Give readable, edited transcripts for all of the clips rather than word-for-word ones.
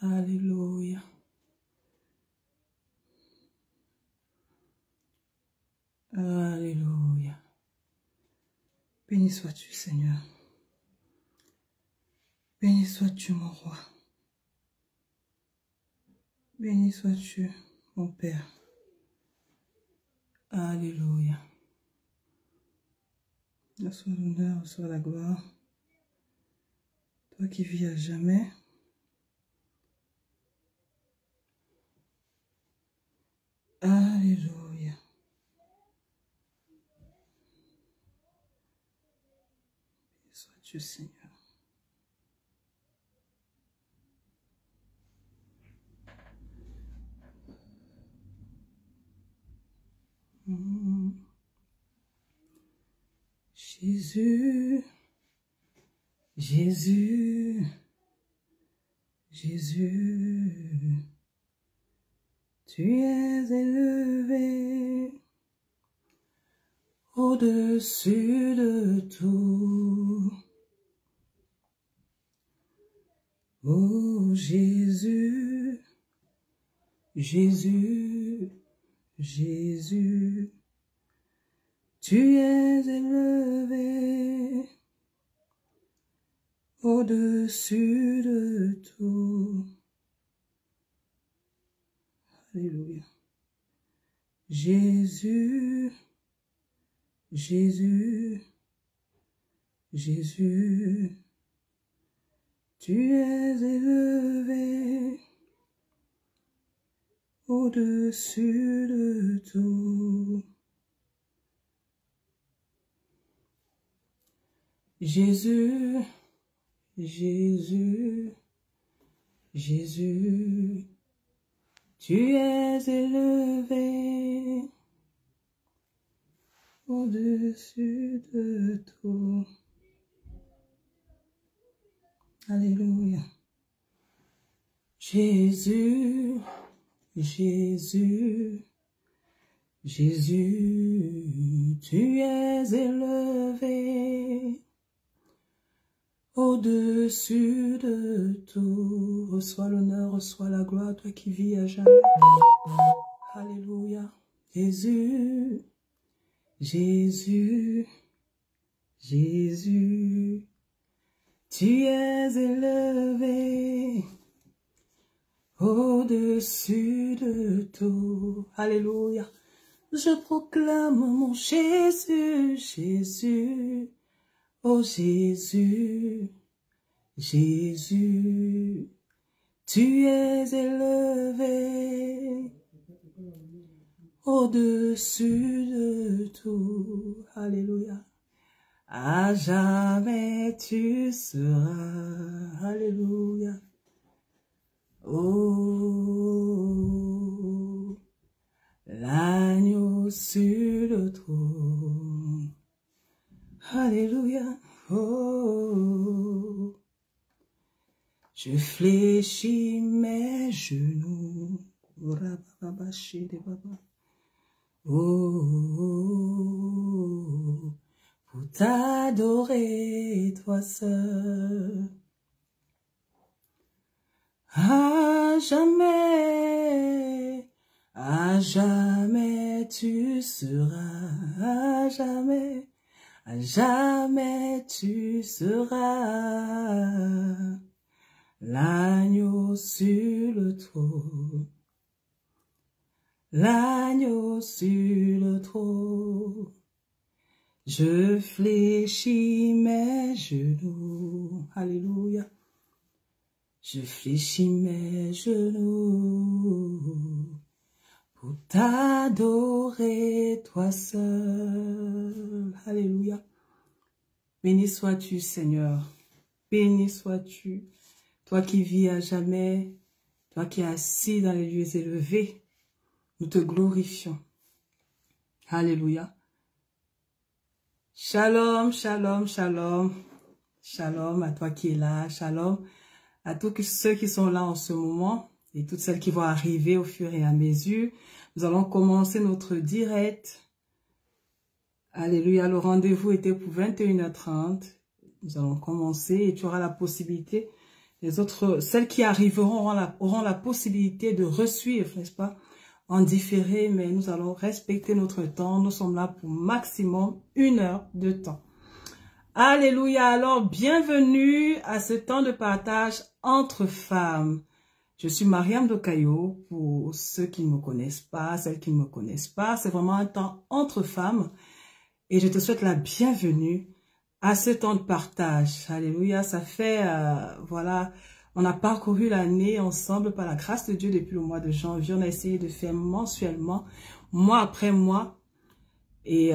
Alléluia. Alléluia. Béni sois-tu, Seigneur. Béni sois-tu, mon roi. Béni sois-tu, mon Père. Alléluia. Reçois l'honneur, reçois la gloire. Toi qui vis à jamais. Alléluia. Béni sois-tu, Seigneur. Jésus, Jésus, Jésus, tu es élevé au-dessus de tout. Oh Jésus, Jésus, Jésus, tu es élevé au-dessus de tout. Alléluia. Jésus, Jésus, Jésus, tu es élevé au-dessus de tout. Jésus, Jésus, Jésus, tu es élevé au-dessus de tout. Alléluia. Jésus, Jésus, Jésus, tu es élevé au-dessus de tout. Reçois l'honneur, reçois la gloire, toi qui vis à jamais. Alléluia. Jésus, Jésus, Jésus, tu es élevé au-dessus de tout. Alléluia. Je proclame mon Jésus, Jésus, oh Jésus, Jésus, tu es élevé au-dessus de tout. Alléluia. À jamais tu seras. Alléluia. Oh, l'agneau sur le trône. Alléluia. Oh, je fléchis mes genoux. Oh, pour t'adorer toi seul. À jamais tu seras, à jamais tu seras l'agneau sur le trône, l'agneau sur le trône. Je fléchis mes genoux, alléluia. Je fléchis mes genoux pour t'adorer toi seul. Alléluia. Béni sois-tu, Seigneur. Béni sois-tu, toi qui vis à jamais, toi qui es assis dans les lieux élevés. Nous te glorifions. Alléluia. Shalom, shalom, shalom. Shalom à toi qui es là. Shalom à tous ceux qui sont là en ce moment et toutes celles qui vont arriver au fur et à mesure. Nous allons commencer notre direct. Alléluia, le rendez-vous était pour 21h30. Nous allons commencer et tu auras la possibilité Les autres, celles qui arriveront auront la possibilité de resuivre, n'est-ce pas, en différé, mais nous allons respecter notre temps. Nous sommes là pour maximum 1 heure de temps. Alléluia. Alors, bienvenue à ce temps de partage entre femmes. Je suis Mariam Dokayo, pour ceux qui ne me connaissent pas, celles qui ne me connaissent pas. C'est vraiment un temps entre femmes et je te souhaite la bienvenue à ce temps de partage. Alléluia, ça fait, voilà, on a parcouru l'année ensemble par la grâce de Dieu depuis le mois de janvier. On a essayé de faire mensuellement, mois après mois. Et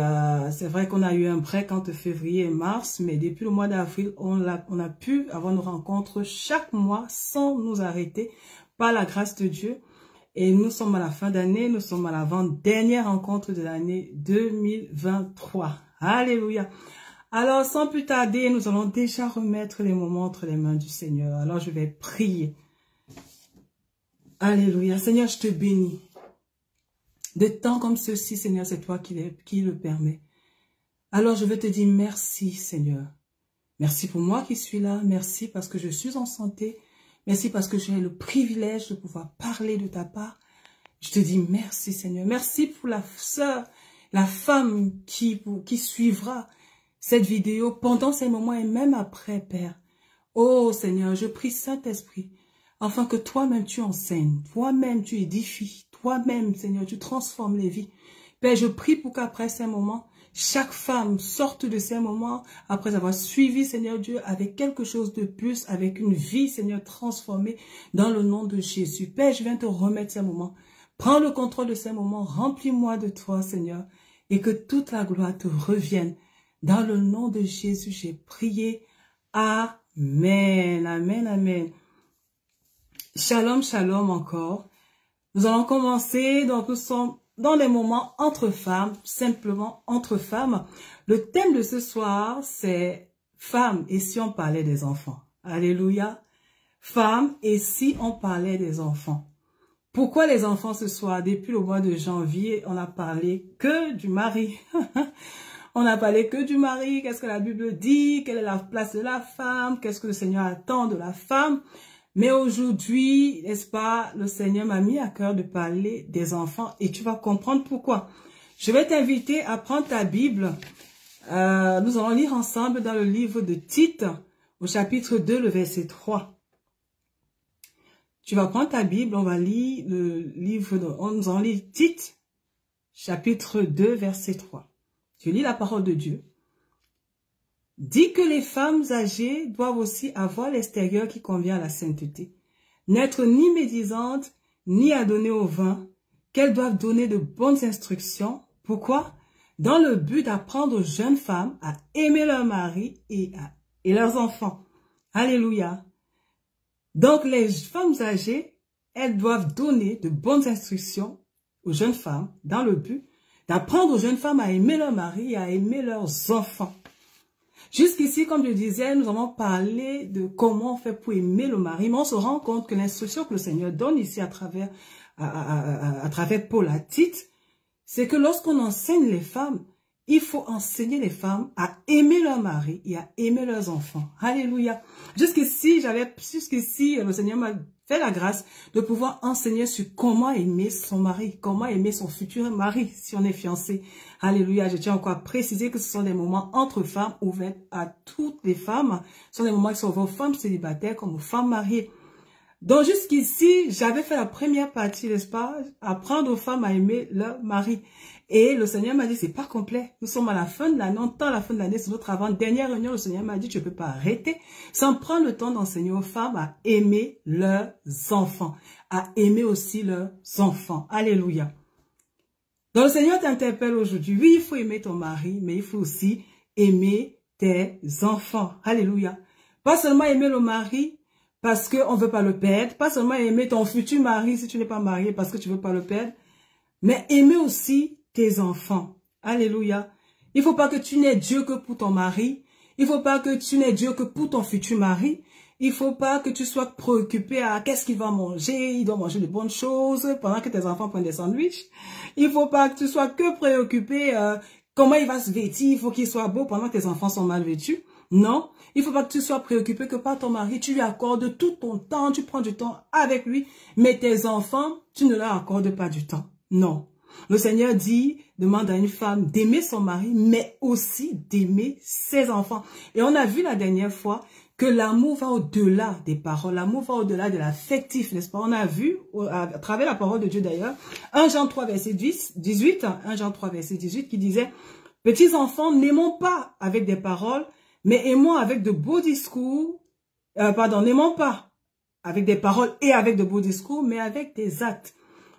c'est vrai qu'on a eu un break entre février et mars, mais depuis le mois d'avril, on a pu avoir nos rencontres chaque mois sans nous arrêter par la grâce de Dieu. Et nous sommes à la fin d'année, nous sommes à l'avant-dernière rencontre de l'année 2023. Alléluia. Alors, sans plus tarder, nous allons déjà remettre les moments entre les mains du Seigneur. Alors, je vais prier. Alléluia. Seigneur, je te bénis. De temps comme ceci, Seigneur, c'est toi qui le permet. Alors, je veux te dire merci, Seigneur. Merci pour moi qui suis là. Merci parce que je suis en santé. Merci parce que j'ai le privilège de pouvoir parler de ta part. Je te dis merci, Seigneur. Merci pour la sœur, la femme qui suivra cette vidéo pendant ces moments et même après, Père. Oh Seigneur, je prie Saint-Esprit, afin que toi-même tu enseignes, toi-même tu édifies, toi-même, Seigneur, tu transformes les vies. Père, je prie pour qu'après ces moments, chaque femme sorte de ces moments, après avoir suivi, Seigneur Dieu, avec quelque chose de plus, avec une vie, Seigneur, transformée dans le nom de Jésus. Père, je viens te remettre ces moments. Prends le contrôle de ces moments, remplis-moi de toi, Seigneur, et que toute la gloire te revienne. Dans le nom de Jésus, j'ai prié. Amen, amen, amen. Shalom, shalom encore. Nous allons commencer, donc nous sommes dans les moments entre femmes, simplement entre femmes. Le thème de ce soir, c'est femmes et si on parlait des enfants. Alléluia. Femmes et si on parlait des enfants. Pourquoi les enfants ce soir? Depuis le mois de janvier, on a parlé que du mari. On n'a parlé que du mari, qu'est-ce que la Bible dit, quelle est la place de la femme, qu'est-ce que le Seigneur attend de la femme. Mais aujourd'hui, n'est-ce pas, le Seigneur m'a mis à cœur de parler des enfants et tu vas comprendre pourquoi. Je vais t'inviter à prendre ta Bible. Nous allons lire ensemble dans le livre de Tite, au chapitre 2, le verset 3. Tu vas prendre ta Bible, on va lire le livre, nous allons lire Tite, chapitre 2, verset 3. Je lis la parole de Dieu. Dit que les femmes âgées doivent aussi avoir l'extérieur qui convient à la sainteté, n'être ni médisantes, ni adonnées au vin, qu'elles doivent donner de bonnes instructions. Pourquoi? Dans le but d'apprendre aux jeunes femmes à aimer leur mari et leurs enfants. Alléluia. Donc les femmes âgées, elles doivent donner de bonnes instructions aux jeunes femmes dans le but d'apprendre aux jeunes femmes à aimer leur mari et à aimer leurs enfants. Jusqu'ici, comme je disais, nous avons parlé de comment on fait pour aimer le mari, mais on se rend compte que l'instruction que le Seigneur donne ici à travers Paul à Tite, c'est que lorsqu'on enseigne les femmes, il faut enseigner les femmes à aimer leur mari et à aimer leurs enfants. Alléluia. Jusqu'ici, le Seigneur m'a fait la grâce de pouvoir enseigner sur comment aimer son mari, comment aimer son futur mari si on est fiancé. Alléluia. Je tiens encore à préciser que ce sont des moments entre femmes ouverts à toutes les femmes. Ce sont des moments qui sont ouverts aux femmes célibataires comme aux femmes mariées. Donc jusqu'ici, j'avais fait la première partie, n'est-ce pas? Apprendre aux femmes à aimer leur mari. Et le Seigneur m'a dit, c'est pas complet. Nous sommes à la fin de l'année, on tend à la fin de l'année, c'est notre avant-dernière réunion. Le Seigneur m'a dit, tu ne peux pas arrêter sans prendre le temps d'enseigner aux femmes à aimer leurs enfants, à aimer aussi leurs enfants. Alléluia. Donc le Seigneur t'interpelle aujourd'hui. Oui, il faut aimer ton mari, mais il faut aussi aimer tes enfants. Alléluia. Pas seulement aimer le mari parce qu'on ne veut pas le perdre, pas seulement aimer ton futur mari si tu n'es pas marié parce que tu ne veux pas le perdre, mais aimer aussi tes enfants. Alléluia. Il ne faut pas que tu n'aies Dieu que pour ton mari. Il ne faut pas que tu n'aies Dieu que pour ton futur mari. Il ne faut pas que tu sois préoccupé à qu'est-ce qu'il va manger. Il doit manger de bonnes choses pendant que tes enfants prennent des sandwichs. Il ne faut pas que tu sois que préoccupé comment il va se vêtir. Il faut qu'il soit beau pendant que tes enfants sont mal vêtus. Non, il ne faut pas que tu sois préoccupé que par ton mari, tu lui accordes tout ton temps, tu prends du temps avec lui, mais tes enfants, tu ne leur accordes pas du temps. Non. Le Seigneur dit, demande à une femme d'aimer son mari, mais aussi d'aimer ses enfants. Et on a vu la dernière fois que l'amour va au-delà des paroles, l'amour va au-delà de l'affectif, n'est-ce pas? On a vu, à travers la parole de Dieu d'ailleurs, 1 Jean 3, verset 18, 1 Jean 3, verset 18, qui disait, « Petits enfants, n'aimons pas avec des paroles, mais aimons avec de beaux discours, n'aimons pas avec des paroles et avec de beaux discours, mais avec des actes. »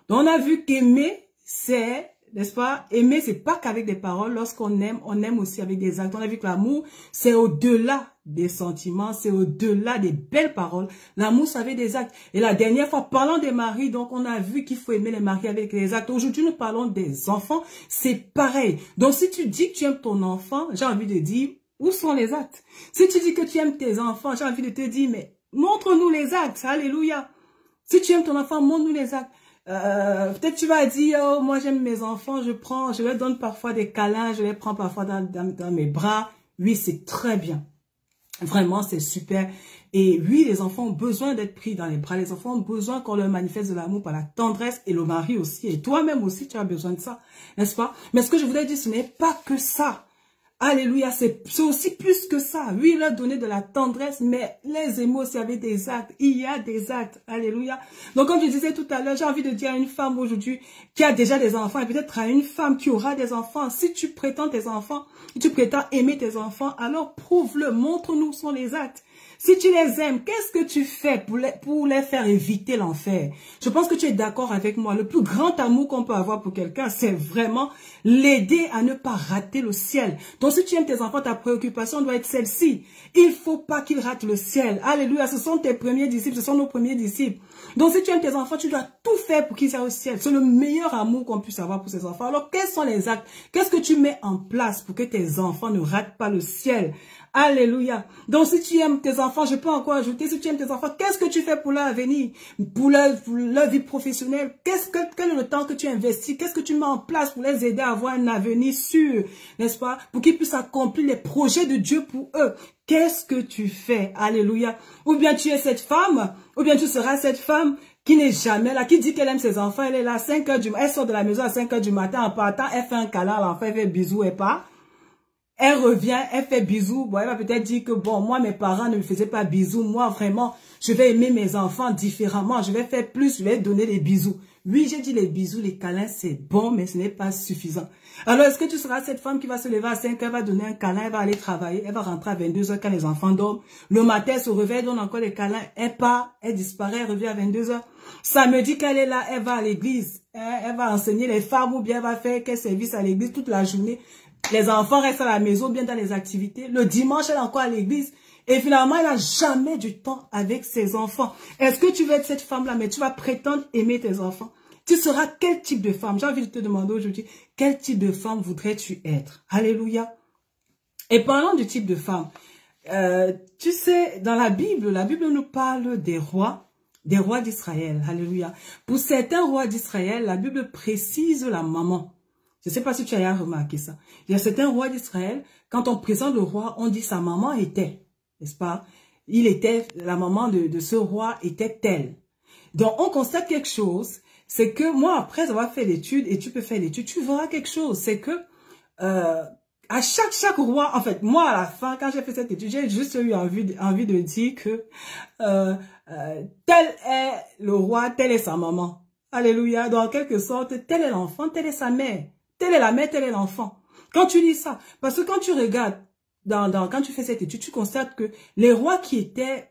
Donc on a vu qu'aimer, c'est, n'est-ce pas, aimer, c'est pas qu'avec des paroles. Lorsqu'on aime, on aime aussi avec des actes. On a vu que l'amour, c'est au-delà des sentiments, c'est au-delà des belles paroles. L'amour, c'est avec des actes. Et la dernière fois, parlant des maris, donc on a vu qu'il faut aimer les maris avec les actes. Aujourd'hui, nous parlons des enfants, c'est pareil. Donc si tu dis que tu aimes ton enfant, j'ai envie de dire, où sont les actes? Si tu dis que tu aimes tes enfants, j'ai envie de te dire, mais montre-nous les actes, alléluia. Si tu aimes ton enfant, montre-nous les actes. Peut-être tu vas dire, oh, moi j'aime mes enfants, je leur donne parfois des câlins, je les prends parfois dans mes bras. Oui, c'est très bien. Vraiment, c'est super. Et oui, les enfants ont besoin d'être pris dans les bras. Les enfants ont besoin qu'on leur manifeste de l'amour par la tendresse, et le mari aussi. Et toi-même aussi, tu as besoin de ça, n'est-ce pas? Mais ce que je voulais dire, ce n'est pas que ça. Alléluia, c'est aussi plus que ça. Oui, il a donné de la tendresse, mais les émotions avec des actes. Il y a des actes. Alléluia. Donc, comme je disais tout à l'heure, j'ai envie de dire à une femme aujourd'hui qui a déjà des enfants, et peut-être à une femme qui aura des enfants, si tu prétends tes enfants, si tu prétends aimer tes enfants, alors prouve-le, montre-nous sont les actes. Si tu les aimes, qu'est-ce que tu fais pour les faire éviter l'enfer? Je pense que tu es d'accord avec moi. Le plus grand amour qu'on peut avoir pour quelqu'un, c'est vraiment l'aider à ne pas rater le ciel. Donc si tu aimes tes enfants, ta préoccupation doit être celle-ci. Il ne faut pas qu'ils ratent le ciel. Alléluia, ce sont tes premiers disciples, ce sont nos premiers disciples. Donc si tu aimes tes enfants, tu dois tout faire pour qu'ils aient au ciel. C'est le meilleur amour qu'on puisse avoir pour ses enfants. Alors quels sont les actes? Qu'est-ce que tu mets en place pour que tes enfants ne ratent pas le ciel? Alléluia. Donc si tu aimes tes enfants, je peux encore ajouter, si tu aimes tes enfants, qu'est-ce que tu fais pour leur avenir, pour leur vie professionnelle? Quel est le temps que tu investis? Qu'est-ce que tu mets en place pour les aider à avoir un avenir sûr, n'est-ce pas? Pour qu'ils puissent accomplir les projets de Dieu pour eux. Qu'est-ce que tu fais? Alléluia. Ou bien tu es cette femme, ou bien tu seras cette femme qui n'est jamais là, qui dit qu'elle aime ses enfants, elle est là à 5 heures du matin, elle sort de la maison à 5 heures du matin, en partant, elle fait un câlin à l'enfant, elle fait bisous et pas. Elle revient, elle fait bisous. Bon, elle va peut-être dire que bon, moi, mes parents ne me faisaient pas bisous. Moi, vraiment, je vais aimer mes enfants différemment. Je vais faire plus, je vais donner des bisous. Oui, j'ai dit les bisous, les câlins, c'est bon, mais ce n'est pas suffisant. Alors, est-ce que tu seras cette femme qui va se lever à 5 heures, va donner un câlin, elle va aller travailler, elle va rentrer à 22 heures quand les enfants dorment. Le matin, elle se réveille, donne encore des câlins, elle part, elle disparaît, elle revient à 22 heures. Samedi, quand elle est là, elle va à l'église. Elle va enseigner les femmes ou bien elle va faire quel service à l'église toute la journée. Les enfants restent à la maison, bien dans les activités. Le dimanche, elle est encore à l'église. Et finalement, elle n'a jamais du temps avec ses enfants. Est-ce que tu veux être cette femme-là, mais tu vas prétendre aimer tes enfants? Tu seras quel type de femme? J'ai envie de te demander aujourd'hui, quel type de femme voudrais-tu être? Alléluia. Et parlant du type de femme, tu sais, dans la Bible nous parle des rois d'Israël. Alléluia. Pour certains rois d'Israël, la Bible précise la maman. Je ne sais pas si tu as remarqué ça. Il y a certains rois d'Israël, quand on présente le roi, on dit sa maman était, n'est-ce pas? La maman de ce roi était telle. Donc, on constate quelque chose, c'est que moi, après avoir fait l'étude, et tu peux faire l'étude, tu verras quelque chose, c'est que à chaque roi, en fait, moi, à la fin, quand j'ai fait cette étude, j'ai juste eu envie de dire que tel est le roi, telle est sa maman. Alléluia. Donc, en quelque sorte, tel est l'enfant, telle est sa mère. Telle est la mère, tel est l'enfant. Quand tu lis ça, parce que quand tu regardes, quand tu fais cette étude, tu constates que les rois qui étaient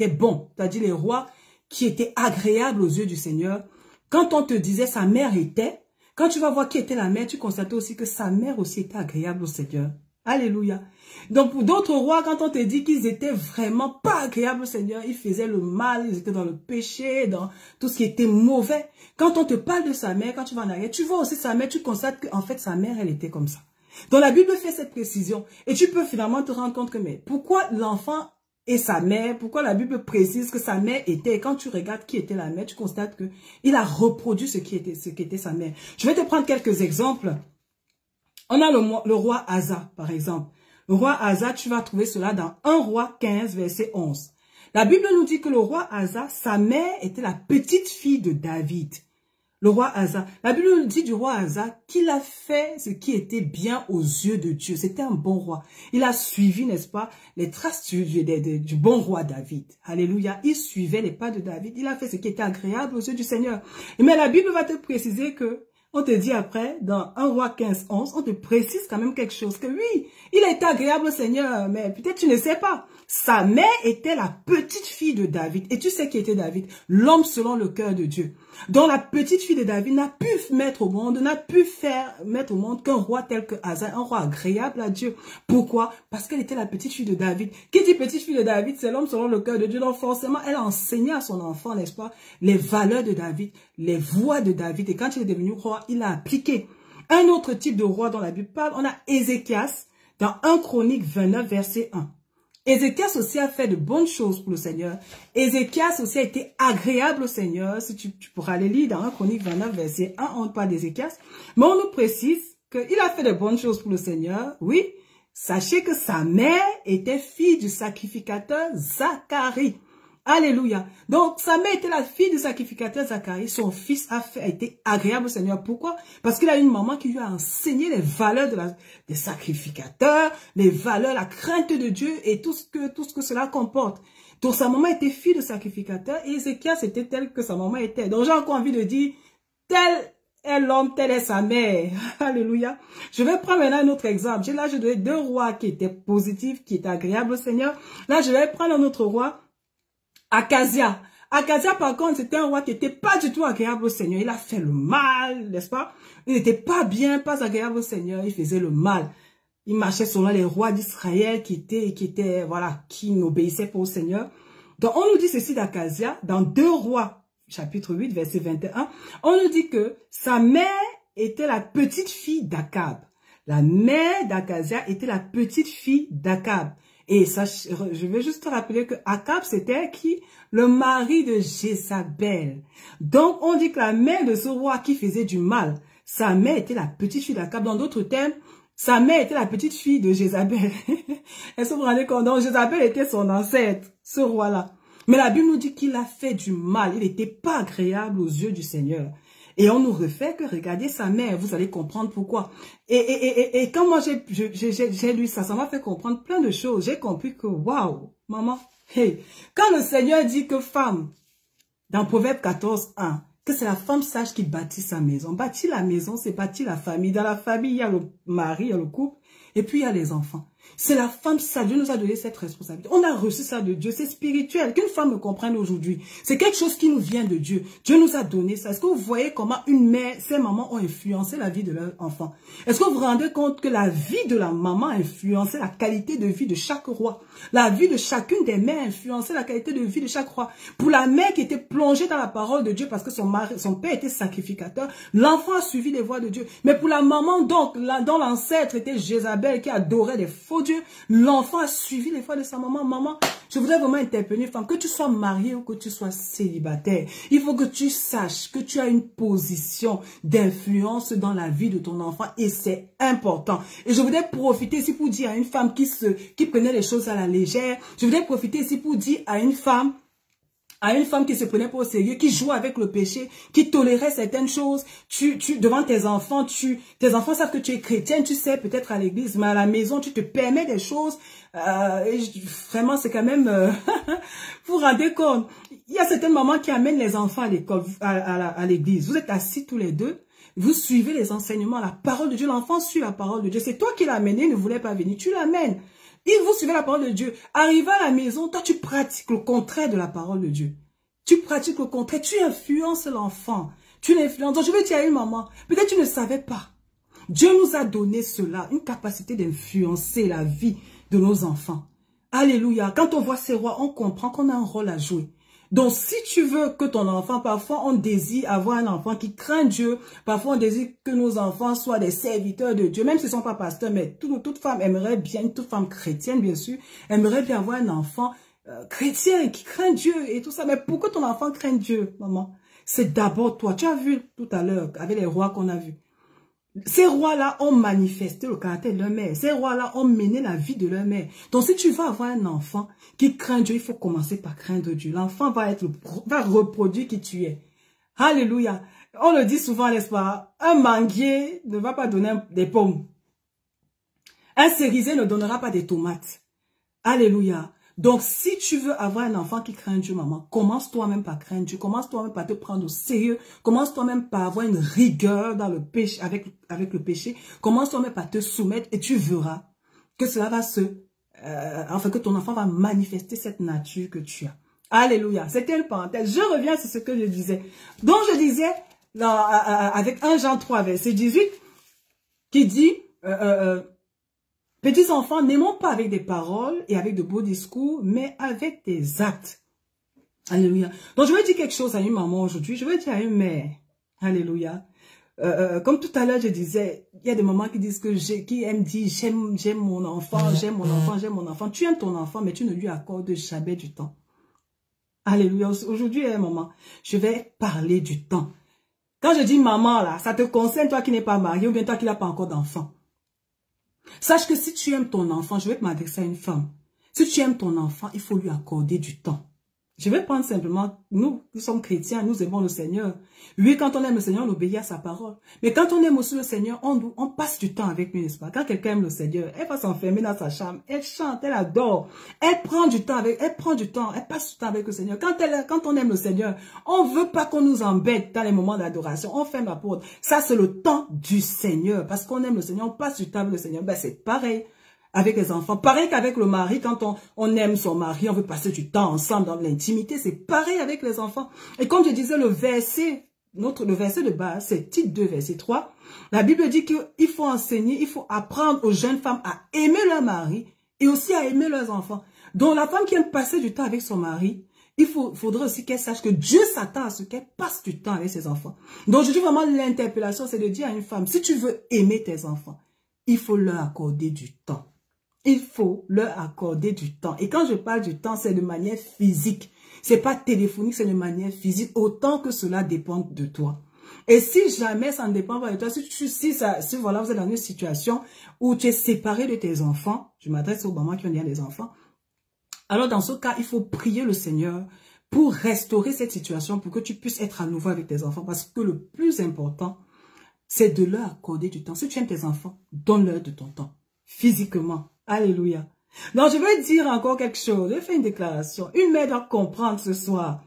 bons, c'est-à-dire les rois qui étaient agréables aux yeux du Seigneur, quand on te disait sa mère était, quand tu vas voir qui était la mère, tu constates aussi que sa mère aussi était agréable au Seigneur. Alléluia. Donc pour d'autres rois, quand on te dit qu'ils étaient vraiment pas agréables au Seigneur, ils faisaient le mal, ils étaient dans le péché, dans tout ce qui était mauvais. Quand on te parle de sa mère, quand tu vas en arrière, tu vois aussi sa mère, tu constates qu'en fait sa mère, elle était comme ça. Donc la Bible fait cette précision. Et tu peux finalement te rendre compte que mais pourquoi l'enfant et sa mère, pourquoi la Bible précise que sa mère était, et quand tu regardes qui était la mère, tu constates que il a reproduit ce qui était sa mère. Je vais te prendre quelques exemples. On a le roi Asa, par exemple. Le roi Asa, tu vas trouver cela dans 1 roi 15, verset 11. La Bible nous dit que le roi Asa, sa mère était la petite fille de David. Le roi Asa. La Bible nous dit du roi Asa qu'il a fait ce qui était bien aux yeux de Dieu. C'était un bon roi. Il a suivi, n'est-ce pas, les traces du bon roi David. Alléluia. Il suivait les pas de David. Il a fait ce qui était agréable aux yeux du Seigneur. Mais la Bible va te préciser que, on te dit après, dans 1 roi 15, 11, on te précise quand même quelque chose. Que oui, il a été agréable au Seigneur, mais peut-être tu ne sais pas. Sa mère était la petite fille de David. Et tu sais qui était David? L'homme selon le cœur de Dieu. Donc la petite fille de David n'a pu mettre au monde, mettre au monde qu'un roi tel que Asa, un roi agréable à Dieu. Pourquoi? Parce qu'elle était la petite fille de David. Qui dit petite fille de David? C'est l'homme selon le cœur de Dieu. Donc forcément, elle a enseigné à son enfant, n'est-ce pas, les valeurs de David, les voies de David. Et quand il est devenu roi, il a appliqué. Un autre type de roi dont la Bible parle, on a Ézéchias dans 1 Chronique 29, verset 1. Ézéchias aussi a fait de bonnes choses pour le Seigneur. Ézéchias aussi a été agréable au Seigneur. Si tu pourras les lire dans 1 Chronique 29, verset 1, on parle d'Ézéchias. Mais on nous précise qu'il a fait de bonnes choses pour le Seigneur. Oui, sachez que sa mère était fille du sacrificateur Zacharie. Alléluia. Donc, sa mère était la fille du sacrificateur Zacharie. Son fils a été agréable au Seigneur. Pourquoi? Parce qu'il a une maman qui lui a enseigné les valeurs des sacrificateurs, les valeurs, la crainte de Dieu et tout ce que cela comporte. Donc, sa maman était fille de sacrificateur et Ézéchias était tel que sa maman était. Donc, j'ai encore envie de dire, tel est l'homme, telle est sa mère. Alléluia. Je vais prendre maintenant un autre exemple. Là, je donne 2 rois qui étaient positifs, qui étaient agréables au Seigneur. Là, je vais prendre un autre roi. Akazia. Akazia, par contre, c'était un roi qui n'était pas du tout agréable au Seigneur. Il a fait le mal, n'est-ce pas? Il n'était pas bien, pas agréable au Seigneur. Il faisait le mal. Il marchait selon les rois d'Israël qui n'obéissaient pas au Seigneur. Donc, on nous dit ceci d'Akazia, dans 2 rois, chapitre 8, verset 21. On nous dit que sa mère était la petite fille d'Akab. La mère d'Akazia était la petite fille d'Akab. Et ça, je vais juste te rappeler que Akab, c'était qui? Le mari de Jézabel. Donc, on dit que la mère de ce roi qui faisait du mal, sa mère était la petite fille d'Akab. Dans d'autres termes, sa mère était la petite fille de Jézabel. Est-ce que vous vous rendez compte? Donc, Jézabel était son ancêtre, ce roi-là. Mais la Bible nous dit qu'il a fait du mal. Il n'était pas agréable aux yeux du Seigneur. Et on nous refait que regardez sa mère, vous allez comprendre pourquoi. Et quand moi j'ai lu ça, ça m'a fait comprendre plein de choses. J'ai compris que, waouh, maman, hey, quand le Seigneur dit que femme, dans Proverbe 14, 1, que c'est la femme sage qui bâtit sa maison. Bâtir la maison, c'est bâtir la famille. Dans la famille, il y a le mari, il y a le couple, et puis il y a les enfants. C'est la femme sage. Dieu nous a donné cette responsabilité. On a reçu ça de Dieu. C'est spirituel. Qu'une femme me comprenne aujourd'hui. C'est quelque chose qui nous vient de Dieu. Dieu nous a donné ça. Est-ce que vous voyez comment une mère, ses mamans ont influencé la vie de leur enfant? Est-ce que vous vous rendez compte que la vie de la maman a influencé la qualité de vie de chaque roi? La vie de chacune des mères a influencé la qualité de vie de chaque roi. Pour la mère qui était plongée dans la parole de Dieu parce que son père était sacrificateur, l'enfant a suivi les voies de Dieu. Mais pour la maman, donc, dont l'ancêtre était Jézabel qui adorait les faux dieux, l'enfant a suivi les voies de sa maman. Maman, je voudrais vraiment interpeller une femme, que tu sois mariée ou que tu sois célibataire. Il faut que tu saches que tu as une position d'influence dans la vie de ton enfant et c'est important. Et je voudrais profiter ici pour dire à une femme qui prenait les choses à la légère, je voudrais profiter ici pour dire à une femme qui se prenait pas au sérieux, qui jouait avec le péché, qui tolérait certaines choses, devant tes enfants savent que tu es chrétienne, tu sais peut-être à l'église, mais à la maison, tu te permets des choses, vraiment c'est quand même, vous vous rendez compte, il y a certaines mamans qui amènent les enfants à l'école, à l'église, vous êtes assis tous les deux, vous suivez les enseignements, la parole de Dieu, l'enfant suit la parole de Dieu, c'est toi qui l'as amené, il ne voulait pas venir, tu l'amènes. Et vous suivez la parole de Dieu. Arrivé à la maison, toi, tu pratiques le contraire de la parole de Dieu. Tu pratiques le contraire. Tu influences l'enfant. Tu l'influences. Donc, je veux dire à une maman, peut-être tu ne savais pas. Dieu nous a donné cela, une capacité d'influencer la vie de nos enfants. Alléluia. Quand on voit ces rois, on comprend qu'on a un rôle à jouer. Donc, si tu veux que ton enfant, parfois on désire avoir un enfant qui craint Dieu, parfois on désire que nos enfants soient des serviteurs de Dieu, même s'ils ne sont pas pasteurs, mais toute femme aimerait bien, toute femme chrétienne bien sûr, aimerait bien avoir un enfant chrétien qui craint Dieu et tout ça. Mais pourquoi ton enfant craint Dieu, maman? C'est d'abord toi. Tu as vu tout à l'heure avec les rois qu'on a vus. Ces rois-là ont manifesté le caractère de leur mère. Ces rois-là ont mené la vie de leur mère. Donc, si tu veux avoir un enfant qui craint Dieu, il faut commencer par craindre Dieu. L'enfant va reproduire qui tu es. Alléluia. On le dit souvent, n'est-ce pas? Un manguier ne va pas donner des pommes. Un cerisier ne donnera pas des tomates. Alléluia. Donc, si tu veux avoir un enfant qui craint Dieu, maman, commence toi-même par craindre Dieu. Commence toi-même par te prendre au sérieux. Commence toi-même par avoir une rigueur dans le péché, avec le péché. Commence toi-même par te soumettre et tu verras que cela va que ton enfant va manifester cette nature que tu as. Alléluia. C'était une parenthèse. Je reviens sur ce que je disais. Donc, je disais, avec 1 Jean 3, verset 18, qui dit, petits enfants, n'aimons pas avec des paroles et avec de beaux discours, mais avec des actes. Alléluia. Donc, je vais dire quelque chose à une maman aujourd'hui. Je vais dire à une mère. Alléluia. Comme tout à l'heure, je disais, il y a des mamans qui disent qui aiment dire, j'aime mon enfant, j'aime mon enfant, j'aime mon enfant. Tu aimes ton enfant, mais tu ne lui accordes jamais du temps. Alléluia. Aujourd'hui, maman, je vais parler du temps. Quand je dis maman, là, ça te concerne toi qui n'es pas marié ou bien toi qui n'as pas encore d'enfant. Sache que si tu aimes ton enfant, je vais m'adresser à une femme. Si tu aimes ton enfant, il faut lui accorder du temps. Je vais prendre simplement, nous sommes chrétiens, nous aimons le Seigneur. Oui, quand on aime le Seigneur, on obéit à sa parole. Mais quand on aime aussi le Seigneur, on passe du temps avec lui, n'est-ce pas? Quand quelqu'un aime le Seigneur, elle va s'enfermer dans sa chambre, elle chante, elle adore, elle prend du temps elle passe du temps avec le Seigneur. Quand on aime le Seigneur, on veut pas qu'on nous embête dans les moments d'adoration, on ferme la porte. Ça, c'est le temps du Seigneur. Parce qu'on aime le Seigneur, on passe du temps avec le Seigneur. Ben, c'est pareil avec les enfants. Pareil qu'avec le mari, quand on aime son mari, on veut passer du temps ensemble dans l'intimité. C'est pareil avec les enfants. Et comme je disais, le verset de base, c'est Tite 2, verset 3. La Bible dit qu'il faut enseigner, il faut apprendre aux jeunes femmes à aimer leur mari et aussi à aimer leurs enfants. Donc la femme qui aime passer du temps avec son mari, faudrait aussi qu'elle sache que Dieu s'attend à ce qu'elle passe du temps avec ses enfants. Donc je dis vraiment, l'interpellation, c'est de dire à une femme, si tu veux aimer tes enfants, il faut leur accorder du temps. Il faut leur accorder du temps. Et quand je parle du temps, c'est de manière physique. C'est pas téléphonique, c'est de manière physique, autant que cela dépend de toi. Et si jamais ça ne dépend pas de toi, si voilà, vous êtes dans une situation où tu es séparé de tes enfants, je m'adresse aux mamans qui ont déjà des enfants, alors dans ce cas, il faut prier le Seigneur pour restaurer cette situation, pour que tu puisses être à nouveau avec tes enfants. Parce que le plus important, c'est de leur accorder du temps. Si tu aimes tes enfants, donne-leur de ton temps, physiquement. Alléluia. Donc, je vais dire encore quelque chose. Je vais faire une déclaration. Une mère doit comprendre ce soir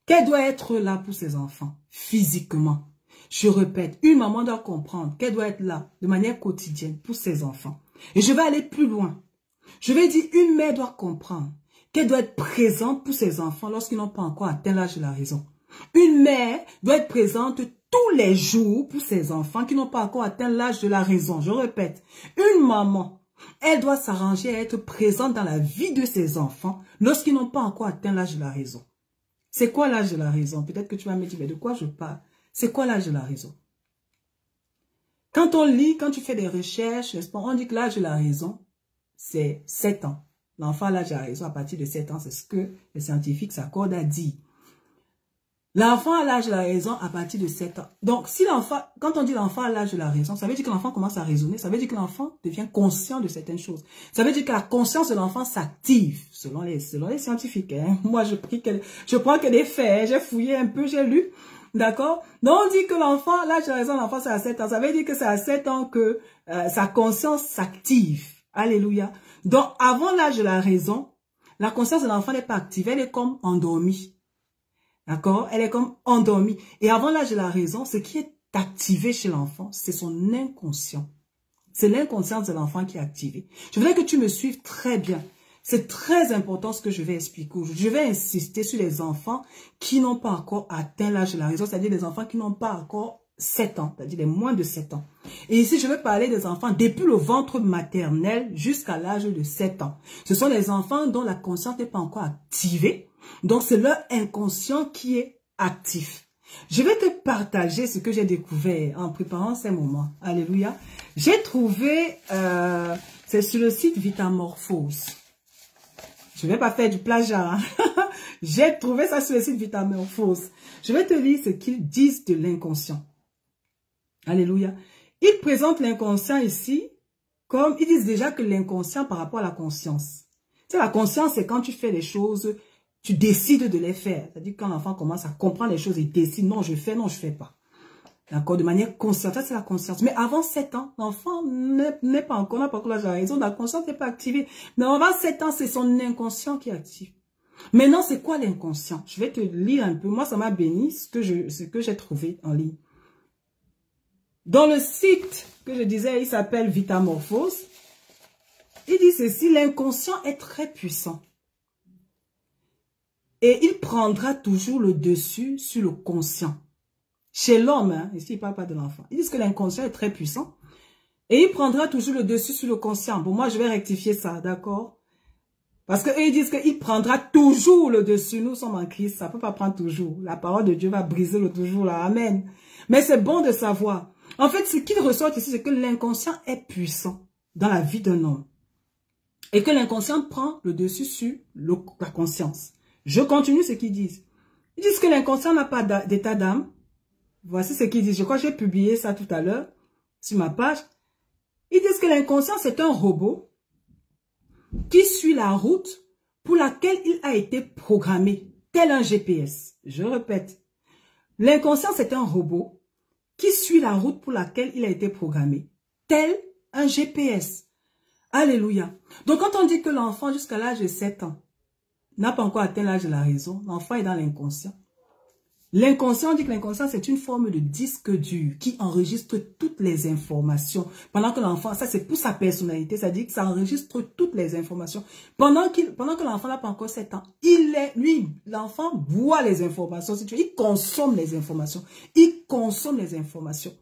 qu'elle doit être là pour ses enfants, physiquement. Je répète, une maman doit comprendre qu'elle doit être là de manière quotidienne pour ses enfants. Et je vais aller plus loin. Je vais dire, une mère doit comprendre qu'elle doit être présente pour ses enfants lorsqu'ils n'ont pas encore atteint l'âge de la raison. Une mère doit être présente tous les jours pour ses enfants qui n'ont pas encore atteint l'âge de la raison. Je répète, une maman, elle doit s'arranger à être présente dans la vie de ses enfants lorsqu'ils n'ont pas encore atteint l'âge de la raison. C'est quoi l'âge de la raison? Peut-être que tu vas me dire, mais de quoi je parle? C'est quoi l'âge de la raison? Quand on lit, quand tu fais des recherches, n'est-ce pas, on dit que l'âge de la raison, c'est 7 ans. L'enfant à l'âge de la raison, à partir de 7 ans, c'est ce que les scientifiques s'accordent à dire. L'enfant à l'âge de la raison à partir de 7 ans. Donc, si l'enfant, quand on dit l'enfant à l'âge de la raison, ça veut dire que l'enfant commence à raisonner, ça veut dire que l'enfant devient conscient de certaines choses. Ça veut dire que la conscience de l'enfant s'active, selon les scientifiques. Hein. Moi, je prends que des faits, hein. J'ai fouillé un peu, j'ai lu. D'accord? Donc, on dit que l'enfant, à l'âge de la raison, l'enfant, c'est à 7 ans. Ça veut dire que c'est à 7 ans que sa conscience s'active. Alléluia. Donc, avant l'âge de la raison, la conscience de l'enfant n'est pas active, elle est comme endormie. D'accord? Elle est comme endormie. Et avant l'âge de la raison, ce qui est activé chez l'enfant, c'est son inconscient. C'est l'inconscience de l'enfant qui est activé. Je voudrais que tu me suives très bien. C'est très important ce que je vais expliquer aujourd'hui. Je vais insister sur les enfants qui n'ont pas encore atteint l'âge de la raison, c'est-à-dire les enfants qui n'ont pas encore 7 ans, c'est-à-dire les moins de 7 ans. Et ici, je vais parler des enfants depuis le ventre maternel jusqu'à l'âge de 7 ans. Ce sont les enfants dont la conscience n'est pas encore activée. Donc, c'est leur inconscient qui est actif. Je vais te partager ce que j'ai découvert en préparant ces moments. Alléluia. J'ai trouvé, c'est sur le site Vitamorphose. Je ne vais pas faire du plagiat. Hein. J'ai trouvé ça sur le site Vitamorphose. Je vais te lire ce qu'ils disent de l'inconscient. Alléluia. Ils présentent l'inconscient ici comme, ils disent déjà que l'inconscient par rapport à la conscience. Tu sais, la conscience, c'est quand tu fais les choses, tu décides de les faire. C'est-à-dire quand l'enfant commence à comprendre les choses, il décide, non, je fais, non, je fais pas. D'accord, de manière consciente, ça c'est la conscience. Mais avant 7 ans, l'enfant n'est pas encore, n'a pas encore la raison, la conscience n'est pas activée. Mais avant 7 ans, c'est son inconscient qui est actif. Maintenant, c'est quoi l'inconscient? Je vais te lire un peu. Moi, ça m'a béni ce que j'ai trouvé en ligne. Dans le site que je disais, il s'appelle Vitamorphose. Il dit ceci, l'inconscient est très puissant. Et il prendra toujours le dessus sur le conscient. Chez l'homme, hein, ici il ne parle pas de l'enfant. Ils disent que l'inconscient est très puissant. Et il prendra toujours le dessus sur le conscient. Bon, moi je vais rectifier ça, d'accord? Parce qu'eux ils disent qu'il prendra toujours le dessus. Nous sommes en Christ, ça ne peut pas prendre toujours. La parole de Dieu va briser le toujours là, amen. Mais c'est bon de savoir. En fait, ce qu'il ressort ici, c'est que l'inconscient est puissant dans la vie d'un homme. Et que l'inconscient prend le dessus sur la conscience. Je continue ce qu'ils disent. Ils disent que l'inconscient n'a pas d'état d'âme. Voici ce qu'ils disent. Je crois que j'ai publié ça tout à l'heure sur ma page. Ils disent que l'inconscient, c'est un robot qui suit la route pour laquelle il a été programmé, tel un GPS. Je répète. L'inconscient, c'est un robot qui suit la route pour laquelle il a été programmé, tel un GPS. Alléluia. Donc, quand on dit que l'enfant, jusqu'à l'âge de 7 ans, n'a pas encore atteint l'âge de la raison, l'enfant est dans l'inconscient. L'inconscient, on dit que l'inconscient, c'est une forme de disque dur qui enregistre toutes les informations. Pendant que l'enfant, ça c'est pour sa personnalité, ça dit que ça enregistre toutes les informations. Pendant que l'enfant n'a pas encore 7 ans, l'enfant boit les informations, si tu veux, il consomme les informations. Il consomme les informations.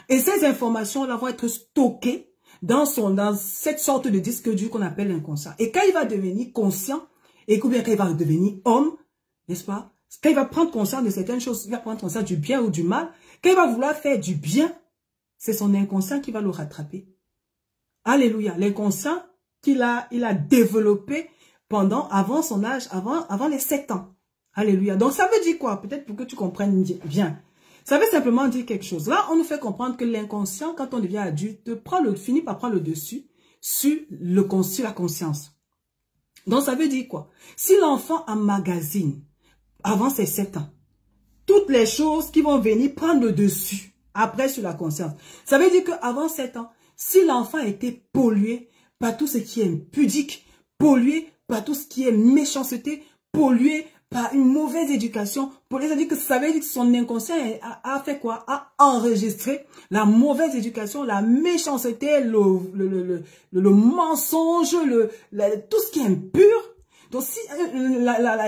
Et ces informations-là vont être stockées dans cette sorte de disque dur qu'on appelle l'inconscient. Et quand il va devenir conscient, et bien quand il va devenir homme, n'est-ce pas? Quand il va prendre conscience de certaines choses, il va prendre conscience du bien ou du mal. Quand il va vouloir faire du bien, c'est son inconscient qui va le rattraper. Alléluia. L'inconscient il a développé avant son âge, avant les 7 ans. Alléluia. Donc ça veut dire quoi? Peut-être pour que tu comprennes bien. Ça veut simplement dire quelque chose. Là, on nous fait comprendre que l'inconscient, quand on devient adulte, finit par prendre le dessus sur la conscience. Donc ça veut dire quoi? Si l'enfant emmagasine avant ses 7 ans, toutes les choses qui vont venir prendre le dessus, après sur la conscience. Ça veut dire qu'avant 7 ans, si l'enfant a été pollué par tout ce qui est impudique, pollué par tout ce qui est méchanceté, pollué par une mauvaise éducation, ça veut dire que son inconscient a fait quoi? A enregistré la mauvaise éducation, la méchanceté, le mensonge, tout ce qui est impur. Donc, si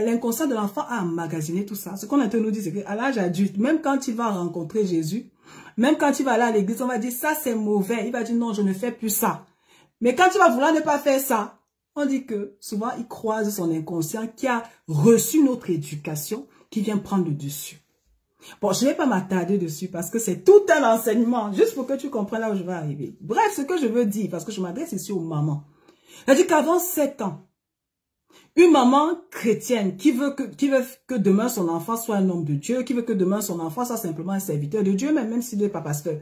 l'inconscient de l'enfant a emmagasiné tout ça, ce qu'on a en train de nous dire, c'est qu'à l'âge adulte, même quand il va rencontrer Jésus, même quand il va aller à l'église, on va dire, ça c'est mauvais. Il va dire, non, je ne fais plus ça. Mais quand il va vouloir ne pas faire ça, on dit que souvent, il croise son inconscient qui a reçu notre éducation, qui vient prendre le dessus. Bon, je ne vais pas m'attarder dessus parce que c'est tout un enseignement, juste pour que tu comprennes là où je vais arriver. Bref, ce que je veux dire, parce que je m'adresse ici aux mamans. C'est-à-dire qu'avant 7 ans, une maman chrétienne qui veut que demain son enfant soit un homme de Dieu, qui veut que demain son enfant soit simplement un serviteur de Dieu, même s'il n'est pas pasteur,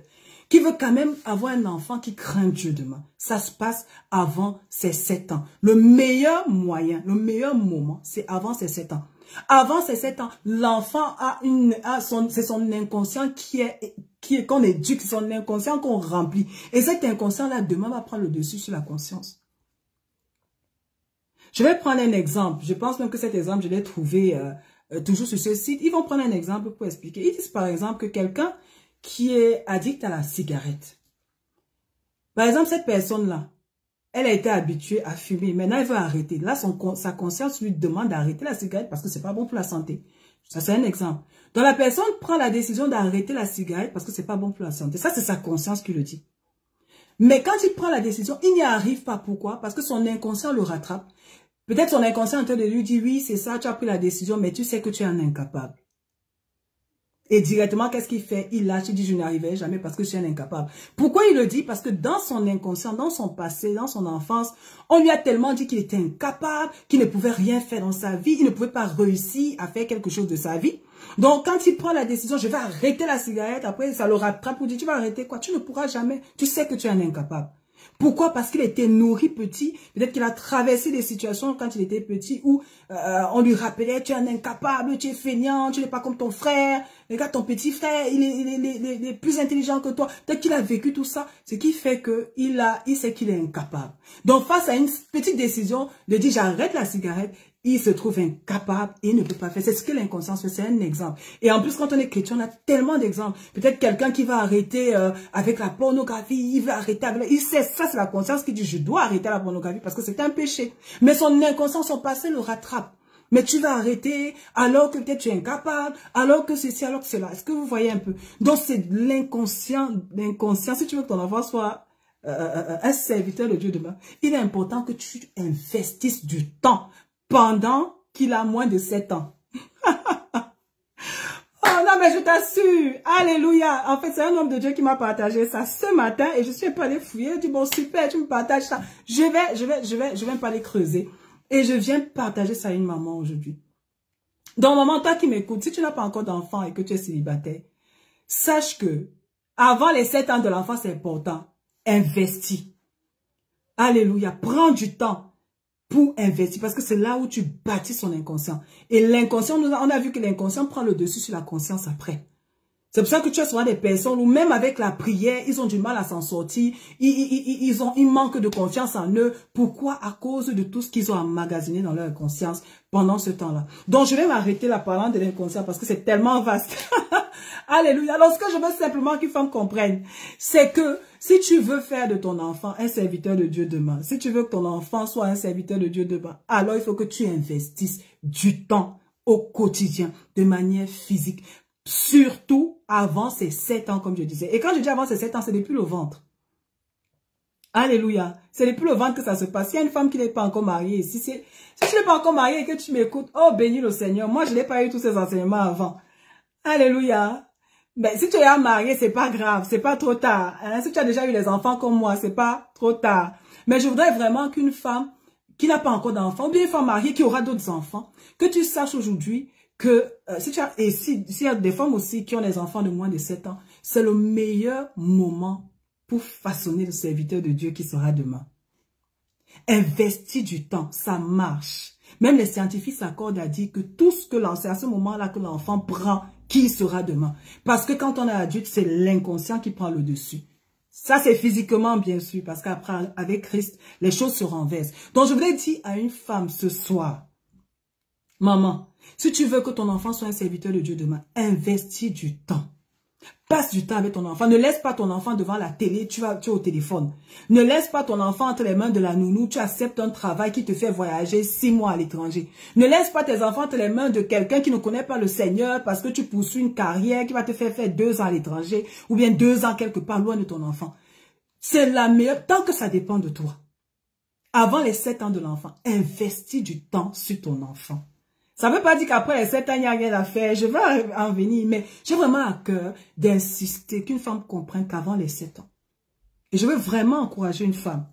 qui veut quand même avoir un enfant qui craint Dieu demain. Ça se passe avant ses 7 ans. Le meilleur moyen, le meilleur moment, c'est avant ses 7 ans. Avant ses 7 ans, l'enfant c'est son inconscient qu'on éduque, son inconscient qu'on remplit. Et cet inconscient-là, demain, va prendre le dessus sur la conscience. Je vais prendre un exemple. Je pense même que cet exemple, je l'ai trouvé toujours sur ce site. Ils vont prendre un exemple pour expliquer. Ils disent par exemple que quelqu'un qui est addict à la cigarette. Par exemple, cette personne-là, elle a été habituée à fumer. Maintenant, elle veut arrêter. Là, sa conscience lui demande d'arrêter la cigarette parce que c'est pas bon pour la santé. Ça, c'est un exemple. Donc, la personne prend la décision d'arrêter la cigarette parce que c'est pas bon pour la santé. Ça, c'est sa conscience qui le dit. Mais quand il prend la décision, il n'y arrive pas. Pourquoi? Parce que son inconscient le rattrape. Peut-être son inconscient est en train de lui dire, oui, c'est ça, tu as pris la décision, mais tu sais que tu es un incapable. Et directement, qu'est-ce qu'il fait? Il lâche, il dit, je n'arriverai jamais parce que je suis un incapable. Pourquoi il le dit? Parce que dans son inconscient, dans son passé, dans son enfance, on lui a tellement dit qu'il était incapable, qu'il ne pouvait rien faire dans sa vie, il ne pouvait pas réussir à faire quelque chose de sa vie. Donc, quand il prend la décision, je vais arrêter la cigarette, après, ça le rattrape pour dire, tu vas arrêter quoi? Tu ne pourras jamais. Tu sais que tu es un incapable. Pourquoi? Parce qu'il était nourri petit. Peut-être qu'il a traversé des situations quand il était petit où on lui rappelait, tu es un incapable, tu es feignant, tu n'es pas comme ton frère. Regarde ton petit frère, il est plus intelligent que toi. Peut-être qu'il a vécu tout ça. Ce qui fait que il sait qu'il est incapable. Donc face à une petite décision de dire j'arrête la cigarette, il se trouve incapable et il ne peut pas faire. C'est ce que l'inconscience fait, c'est un exemple. Et en plus, quand on est chrétien, on a tellement d'exemples. Peut-être quelqu'un qui va arrêter avec la pornographie, il va arrêter avec... Il sait, ça c'est la conscience qui dit, je dois arrêter la pornographie parce que c'est un péché. Mais son inconscient, son passé le rattrape. Mais tu vas arrêter alors que peut-être tu es incapable, alors que ceci, alors que cela. Est-ce que vous voyez un peu? Donc c'est l'inconscient. L'inconscient, si tu veux que ton enfant soit un serviteur de Dieu demain, il est important que tu investisses du temps pendant qu'il a moins de 7 ans. Oh non, mais je t'assure. Alléluia. En fait, c'est un homme de Dieu qui m'a partagé ça ce matin et je suis pas allée fouiller. Je dis, bon, super, tu me partages ça. Je vais pas aller creuser. Et je viens partager ça à une maman aujourd'hui. Donc, maman, toi qui m'écoutes, si tu n'as pas encore d'enfant et que tu es célibataire, sache que avant les 7 ans de l'enfant, c'est important. Investis. Alléluia. Prends du temps pour investir, parce que c'est là où tu bâtis son inconscient. Et l'inconscient, on a vu que l'inconscient prend le dessus sur la conscience après. C'est pour ça que tu as souvent des personnes où même avec la prière, ils ont du mal à s'en sortir, ils manquent de confiance en eux. Pourquoi? À cause de tout ce qu'ils ont emmagasiné dans leur conscience pendant ce temps-là. Donc je vais m'arrêter là parlant de l'inconscient parce que c'est tellement vaste. Alléluia. Alors ce que je veux simplement qu'une femme comprenne, c'est que si tu veux faire de ton enfant un serviteur de Dieu demain, si tu veux que ton enfant soit un serviteur de Dieu demain, alors il faut que tu investisses du temps au quotidien, de manière physique. Surtout avant ces 7 ans, comme je disais. Et quand je dis avant ces 7 ans, c'est depuis le ventre. Alléluia. C'est depuis le ventre que ça se passe. Il y a une femme qui n'est pas encore mariée. Si tu n'es pas encore mariée et que tu m'écoutes, oh, bénis le Seigneur. Moi, je n'ai pas eu tous ces enseignements avant. Alléluia. Ben, si tu es marié, c'est pas grave. C'est pas trop tard. Hein? Si tu as déjà eu les enfants comme moi, c'est pas trop tard. Mais je voudrais vraiment qu'une femme qui n'a pas encore d'enfants, ou bien une femme mariée qui aura d'autres enfants, que tu saches aujourd'hui que s'il y a des femmes aussi qui ont des enfants de moins de 7 ans, c'est le meilleur moment pour façonner le serviteur de Dieu qui sera demain. Investis du temps, ça marche. Même les scientifiques s'accordent à dire que tout ce que c'est à ce moment-là que l'enfant prend, qui sera demain. Parce que quand on est adulte, c'est l'inconscient qui prend le dessus. Ça, c'est physiquement, bien sûr, parce qu'après, avec Christ, les choses se renversent. Donc, je voulais dire à une femme ce soir, maman, si tu veux que ton enfant soit un serviteur de Dieu demain, investis du temps. Passe du temps avec ton enfant. Ne laisse pas ton enfant devant la télé, tu es au téléphone. Ne laisse pas ton enfant entre les mains de la nounou, tu acceptes un travail qui te fait voyager 6 mois à l'étranger. Ne laisse pas tes enfants entre les mains de quelqu'un qui ne connaît pas le Seigneur parce que tu poursuis une carrière qui va te faire 2 ans à l'étranger ou bien 2 ans quelque part loin de ton enfant. C'est la meilleure, tant que ça dépend de toi. Avant les 7 ans de l'enfant, investis du temps sur ton enfant. Ça ne veut pas dire qu'après les 7 ans, il n'y a rien à faire. Je veux en venir, mais j'ai vraiment à cœur d'insister qu'une femme comprenne qu'avant les 7 ans. Et je veux vraiment encourager une femme.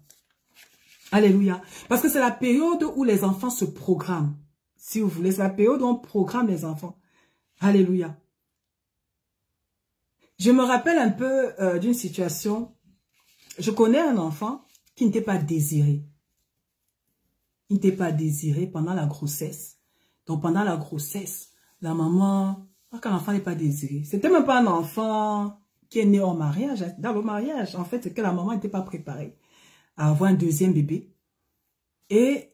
Alléluia. Parce que c'est la période où les enfants se programment. Si vous voulez, c'est la période où on programme les enfants. Alléluia. Je me rappelle un peu d'une situation. Je connais un enfant qui n'était pas désiré. Il n'était pas désiré pendant la grossesse. Donc, pendant la grossesse, la maman, quand l'enfant n'est pas désiré, c'était même pas un enfant qui est né en mariage. Dans le mariage, en fait, c'est que la maman n'était pas préparée à avoir un deuxième bébé. Et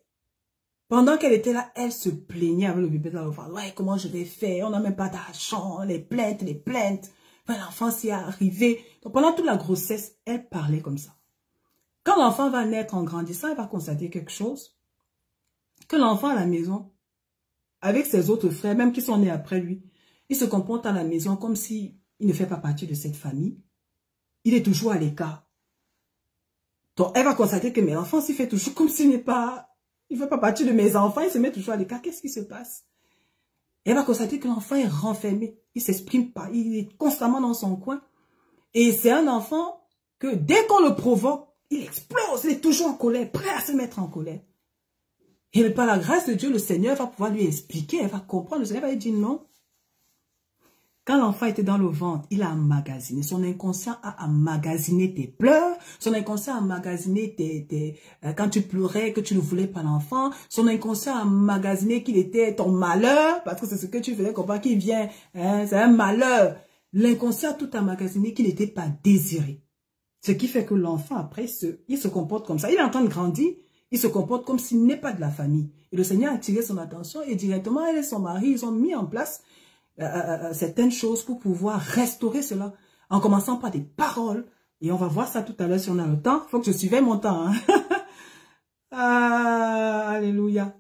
pendant qu'elle était là, elle se plaignait avec le bébé dans le ventre. Ouais, comment je vais faire? On n'a même pas d'argent, les plaintes, les plaintes. Enfin, l'enfant s'y est arrivé. Donc, pendant toute la grossesse, elle parlait comme ça. Quand l'enfant va naître en grandissant, elle va constater quelque chose. Que l'enfant à la maison, avec ses autres frères, même qui sont nés après lui, il se comporte à la maison comme s'il ne fait pas partie de cette famille. Il est toujours à l'écart. Donc, elle va constater que mes enfants s'y fait toujours comme s'il n'est pas... Il ne fait pas partie de mes enfants, il se met toujours à l'écart. Qu'est-ce qui se passe? elle va constater que l'enfant est renfermé. Il ne s'exprime pas. Il est constamment dans son coin. Et c'est un enfant que dès qu'on le provoque, il explose. Il est toujours en colère, prêt à se mettre en colère. Et par la grâce de Dieu, le Seigneur va pouvoir lui expliquer. Elle va comprendre. Le Seigneur va lui dire non. Quand l'enfant était dans le ventre, il a emmagasiné. Son inconscient a emmagasiné tes pleurs. Son inconscient a emmagasiné quand tu pleurais, que tu ne voulais pas l'enfant. Son inconscient a emmagasiné qu'il était ton malheur. Parce que c'est ce que tu faisais comprendre qu'il vient. Hein, c'est un malheur. L'inconscient a tout emmagasiné qu'il n'était pas désiré. Ce qui fait que l'enfant, après, il se comporte comme ça. Il est en train de grandir. Il se comporte comme s'il n'est pas de la famille. Et le Seigneur a attiré son attention et directement, elle et son mari, ils ont mis en place certaines choses pour pouvoir restaurer cela, en commençant par des paroles. Et on va voir ça tout à l'heure si on a le temps. Il faut que je suive mon temps. Hein? Alléluia.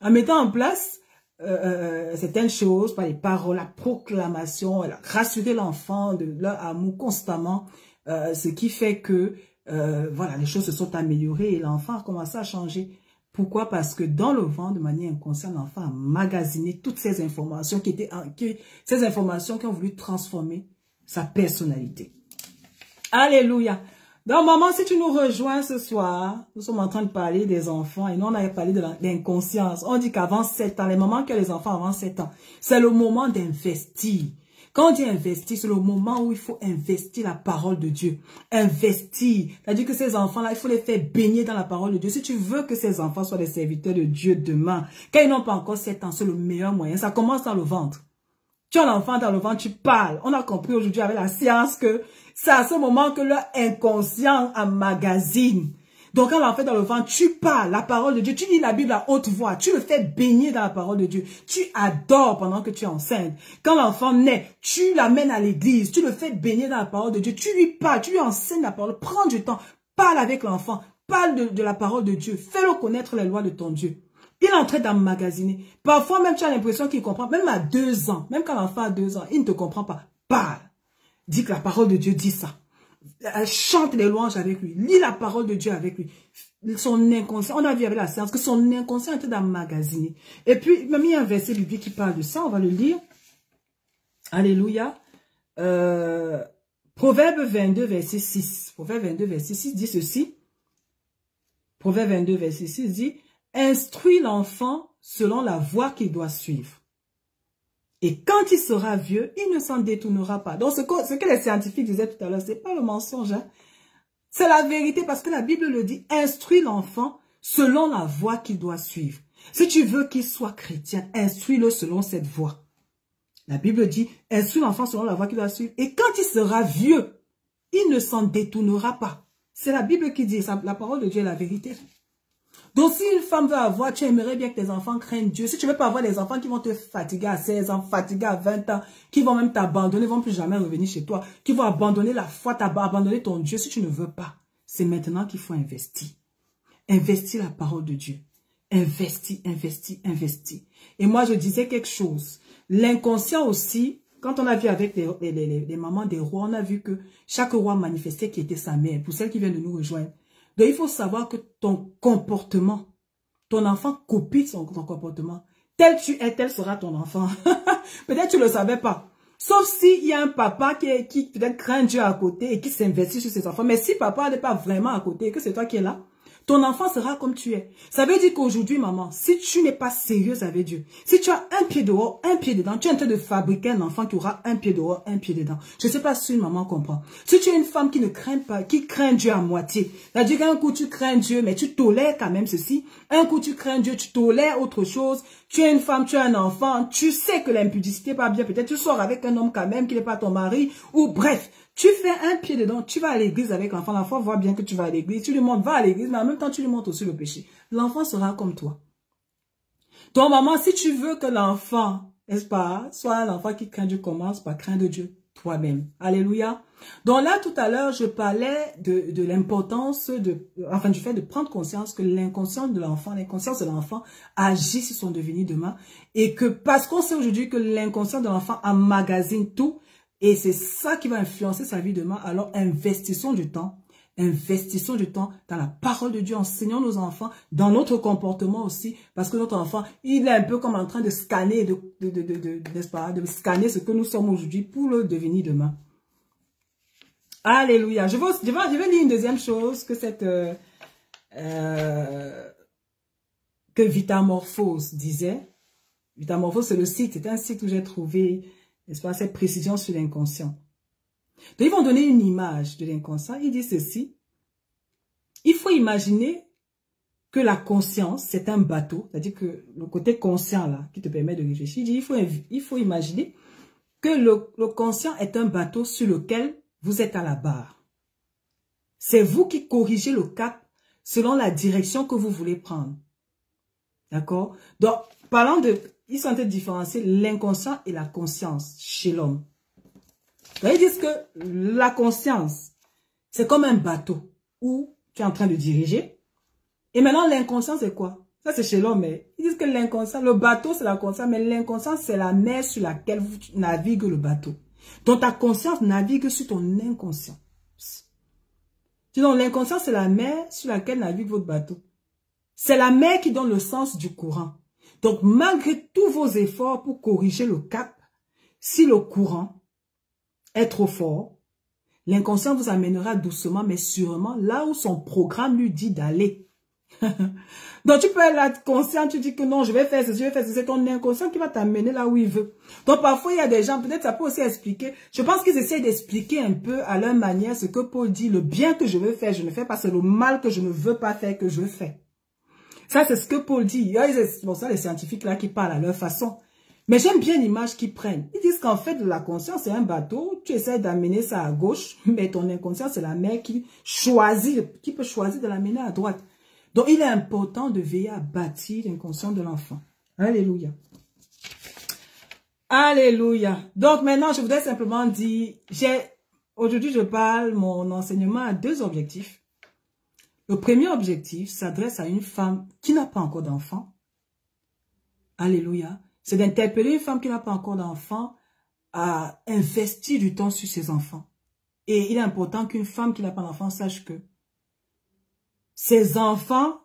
En mettant en place certaines choses, par les paroles, la proclamation, elle a rassuré l'enfant de leur amour constamment, ce qui fait que voilà, les choses se sont améliorées et l'enfant a commencé à changer. Pourquoi? Parce que dans le ventre, de manière inconsciente, l'enfant a magasiné toutes ces informations ces informations qui ont voulu transformer sa personnalité. Alléluia. Donc, maman, si tu nous rejoins ce soir, nous sommes en train de parler des enfants et nous, on avait parlé de l'inconscience. On dit qu'avant 7 ans, les mamans qui ont les enfants avant 7 ans, c'est le moment d'investir. Quand on dit investir, c'est le moment où il faut investir la parole de Dieu. Investir. C'est-à-dire que ces enfants-là, il faut les faire baigner dans la parole de Dieu. Si tu veux que ces enfants soient des serviteurs de Dieu demain, quand ils n'ont pas encore 7 ans, c'est le meilleur moyen. Ça commence dans le ventre. Tu as l'enfant dans le ventre, tu parles. On a compris aujourd'hui avec la science que c'est à ce moment que leur inconscient emmagasine. Donc, quand l'enfant est dans le ventre, tu parles la parole de Dieu. Tu lis la Bible à haute voix. Tu le fais baigner dans la parole de Dieu. Tu adores pendant que tu es enceinte. Quand l'enfant naît, tu l'amènes à l'église. Tu le fais baigner dans la parole de Dieu. Tu lui parles. Tu lui enseignes la parole. Prends du temps. Parle avec l'enfant. Parle de la parole de Dieu. Fais-le connaître les lois de ton Dieu. Il est en train d'emmagasiner. Parfois, même tu as l'impression qu'il comprend. Même à 2 ans. Même quand l'enfant a 2 ans, il ne te comprend pas. Parle. Dis que la parole de Dieu dit ça. Chante les louanges avec lui. Lis la parole de Dieu avec lui. Son inconscient, on a vu avec la science que son inconscient était d'emmagasiner. Et puis, même il y a un verset biblique qui parle de ça. On va le lire. Alléluia. Proverbe 22, verset 6. Proverbe 22, verset 6 dit ceci. Proverbe 22, verset 6 dit, instruis l'enfant selon la voie qu'il doit suivre. Et quand il sera vieux, il ne s'en détournera pas. Donc, ce que les scientifiques disaient tout à l'heure, c'est pas le mensonge. Hein? C'est la vérité parce que la Bible le dit. Instruis l'enfant selon la voie qu'il doit suivre. Si tu veux qu'il soit chrétien, instruis-le selon cette voie. La Bible dit, instruis l'enfant selon la voie qu'il doit suivre. Et quand il sera vieux, il ne s'en détournera pas. C'est la Bible qui dit ça. La parole de Dieu est la vérité. Donc, si une femme veut avoir, tu aimerais bien que tes enfants craignent Dieu. Si tu ne veux pas avoir des enfants qui vont te fatiguer à 16 ans, fatiguer à 20 ans, qui vont même t'abandonner, vont plus jamais revenir chez toi, qui vont abandonner la foi, abandonner ton Dieu, si tu ne veux pas, c'est maintenant qu'il faut investir. Investir la parole de Dieu. Investir, investir, investir. Et moi, je disais quelque chose. L'inconscient aussi, quand on a vu avec les mamans des rois, on a vu que chaque roi manifestait qui était sa mère, pour celles qui viennent de nous rejoindre. Donc, il faut savoir que ton comportement, ton enfant copie ton comportement. Tel tu es, tel sera ton enfant. Peut-être tu ne le savais pas. Sauf s'il y a un papa qui peut-être craint Dieu à côté et qui s'investit sur ses enfants. Mais si papa n'est pas vraiment à côté et que c'est toi qui es là, ton enfant sera comme tu es. Ça veut dire qu'aujourd'hui, maman, si tu n'es pas sérieuse avec Dieu, si tu as un pied dehors, un pied dedans, tu es en train de fabriquer un enfant qui aura un pied dehors, un pied dedans. Je ne sais pas si une maman comprend. Si tu es une femme qui ne craint pas, qui craint Dieu à moitié, c'est-à-dire qu'un coup tu crains Dieu, mais tu tolères quand même ceci. Un coup tu crains Dieu, tu tolères autre chose. Tu es une femme, tu as un enfant, tu sais que l'impudicité n'est pas bien. Peut-être tu sors avec un homme quand même qui n'est pas ton mari, ou bref. Tu fais un pied dedans, tu vas à l'église avec l'enfant, l'enfant voit bien que tu vas à l'église, tu lui montres, va à l'église, mais en même temps, tu lui montres aussi le péché. L'enfant sera comme toi. Toi, maman, si tu veux que l'enfant, n'est-ce pas, soit un enfant qui craint Dieu, commence par craindre Dieu toi-même. Alléluia. Donc là, tout à l'heure, je parlais de l'importance du fait de prendre conscience que l'inconscient de l'enfant, agit sur son devenir demain. Et que parce qu'on sait aujourd'hui que l'inconscient de l'enfant emmagasine tout, et c'est ça qui va influencer sa vie demain. Alors, investissons du temps, Investissons du temps dans la parole de Dieu, enseignons nos enfants, dans notre comportement aussi, parce que notre enfant, il est un peu comme en train de scanner, n'est-ce pas, de scanner ce que nous sommes aujourd'hui pour le devenir demain. Alléluia. Je vais lire une deuxième chose que que Vitamorphose disait. Vitamorphose, c'est le site, c'est un site où j'ai trouvé, n'est-ce pas, cette précision sur l'inconscient. Donc, ils vont donner une image de l'inconscient. Ils disent ceci. Il faut imaginer que la conscience, c'est un bateau. C'est-à-dire que le côté conscient, là, qui te permet de réfléchir, il faut imaginer que le conscient est un bateau sur lequel vous êtes à la barre. C'est vous qui corrigez le cap selon la direction que vous voulez prendre. D'accord? Donc, parlant de... Ils sont en train de différencier l'inconscient et la conscience chez l'homme. Ils disent que la conscience, c'est comme un bateau où tu es en train de diriger. Et maintenant, l'inconscient, c'est quoi? Ça, c'est chez l'homme. Mais ils disent que l'inconscient, le bateau, c'est la conscience, mais l'inconscient, c'est la mer sur laquelle vous navigue le bateau. Donc, ta conscience navigue sur ton inconscient. Donc, l'inconscient, c'est la mer sur laquelle navigue votre bateau. C'est la mer qui donne le sens du courant. Donc, malgré tous vos efforts pour corriger le cap, si le courant est trop fort, l'inconscient vous amènera doucement, mais sûrement là où son programme lui dit d'aller. Donc, tu peux être là conscient, tu dis que non, je vais faire ceci, c'est ton inconscient qui va t'amener là où il veut. Donc, parfois, il y a des gens, peut-être ça peut aussi expliquer, je pense qu'ils essaient d'expliquer un peu à leur manière ce que Paul dit, le bien que je veux faire, je ne fais pas, c'est le mal que je ne veux pas faire que je fais. Ça, c'est ce que Paul dit. Bon, ça, les scientifiques là qui parlent à leur façon. Mais j'aime bien l'image qu'ils prennent. Ils disent qu'en fait, la conscience, c'est un bateau. Tu essaies d'amener ça à gauche, mais ton inconscient, c'est la mer qui peut choisir de l'amener à droite. Donc, il est important de veiller à bâtir l'inconscient de l'enfant. Alléluia. Alléluia. Donc, maintenant, je voudrais simplement dire, aujourd'hui, je parle, mon enseignement a deux objectifs. Le premier objectif s'adresse à une femme qui n'a pas encore d'enfant. Alléluia. C'est d'interpeller une femme qui n'a pas encore d'enfant à investir du temps sur ses enfants. Et il est important qu'une femme qui n'a pas d'enfant sache que ses enfants,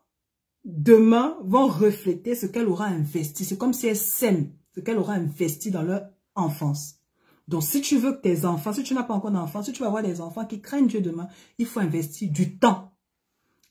demain, vont refléter ce qu'elle aura investi. C'est comme si elle sème ce qu'elle aura investi dans leur enfance. Donc, si tu veux que tes enfants, si tu n'as pas encore d'enfants, si tu vas avoir des enfants qui craignent Dieu demain, il faut investir du temps.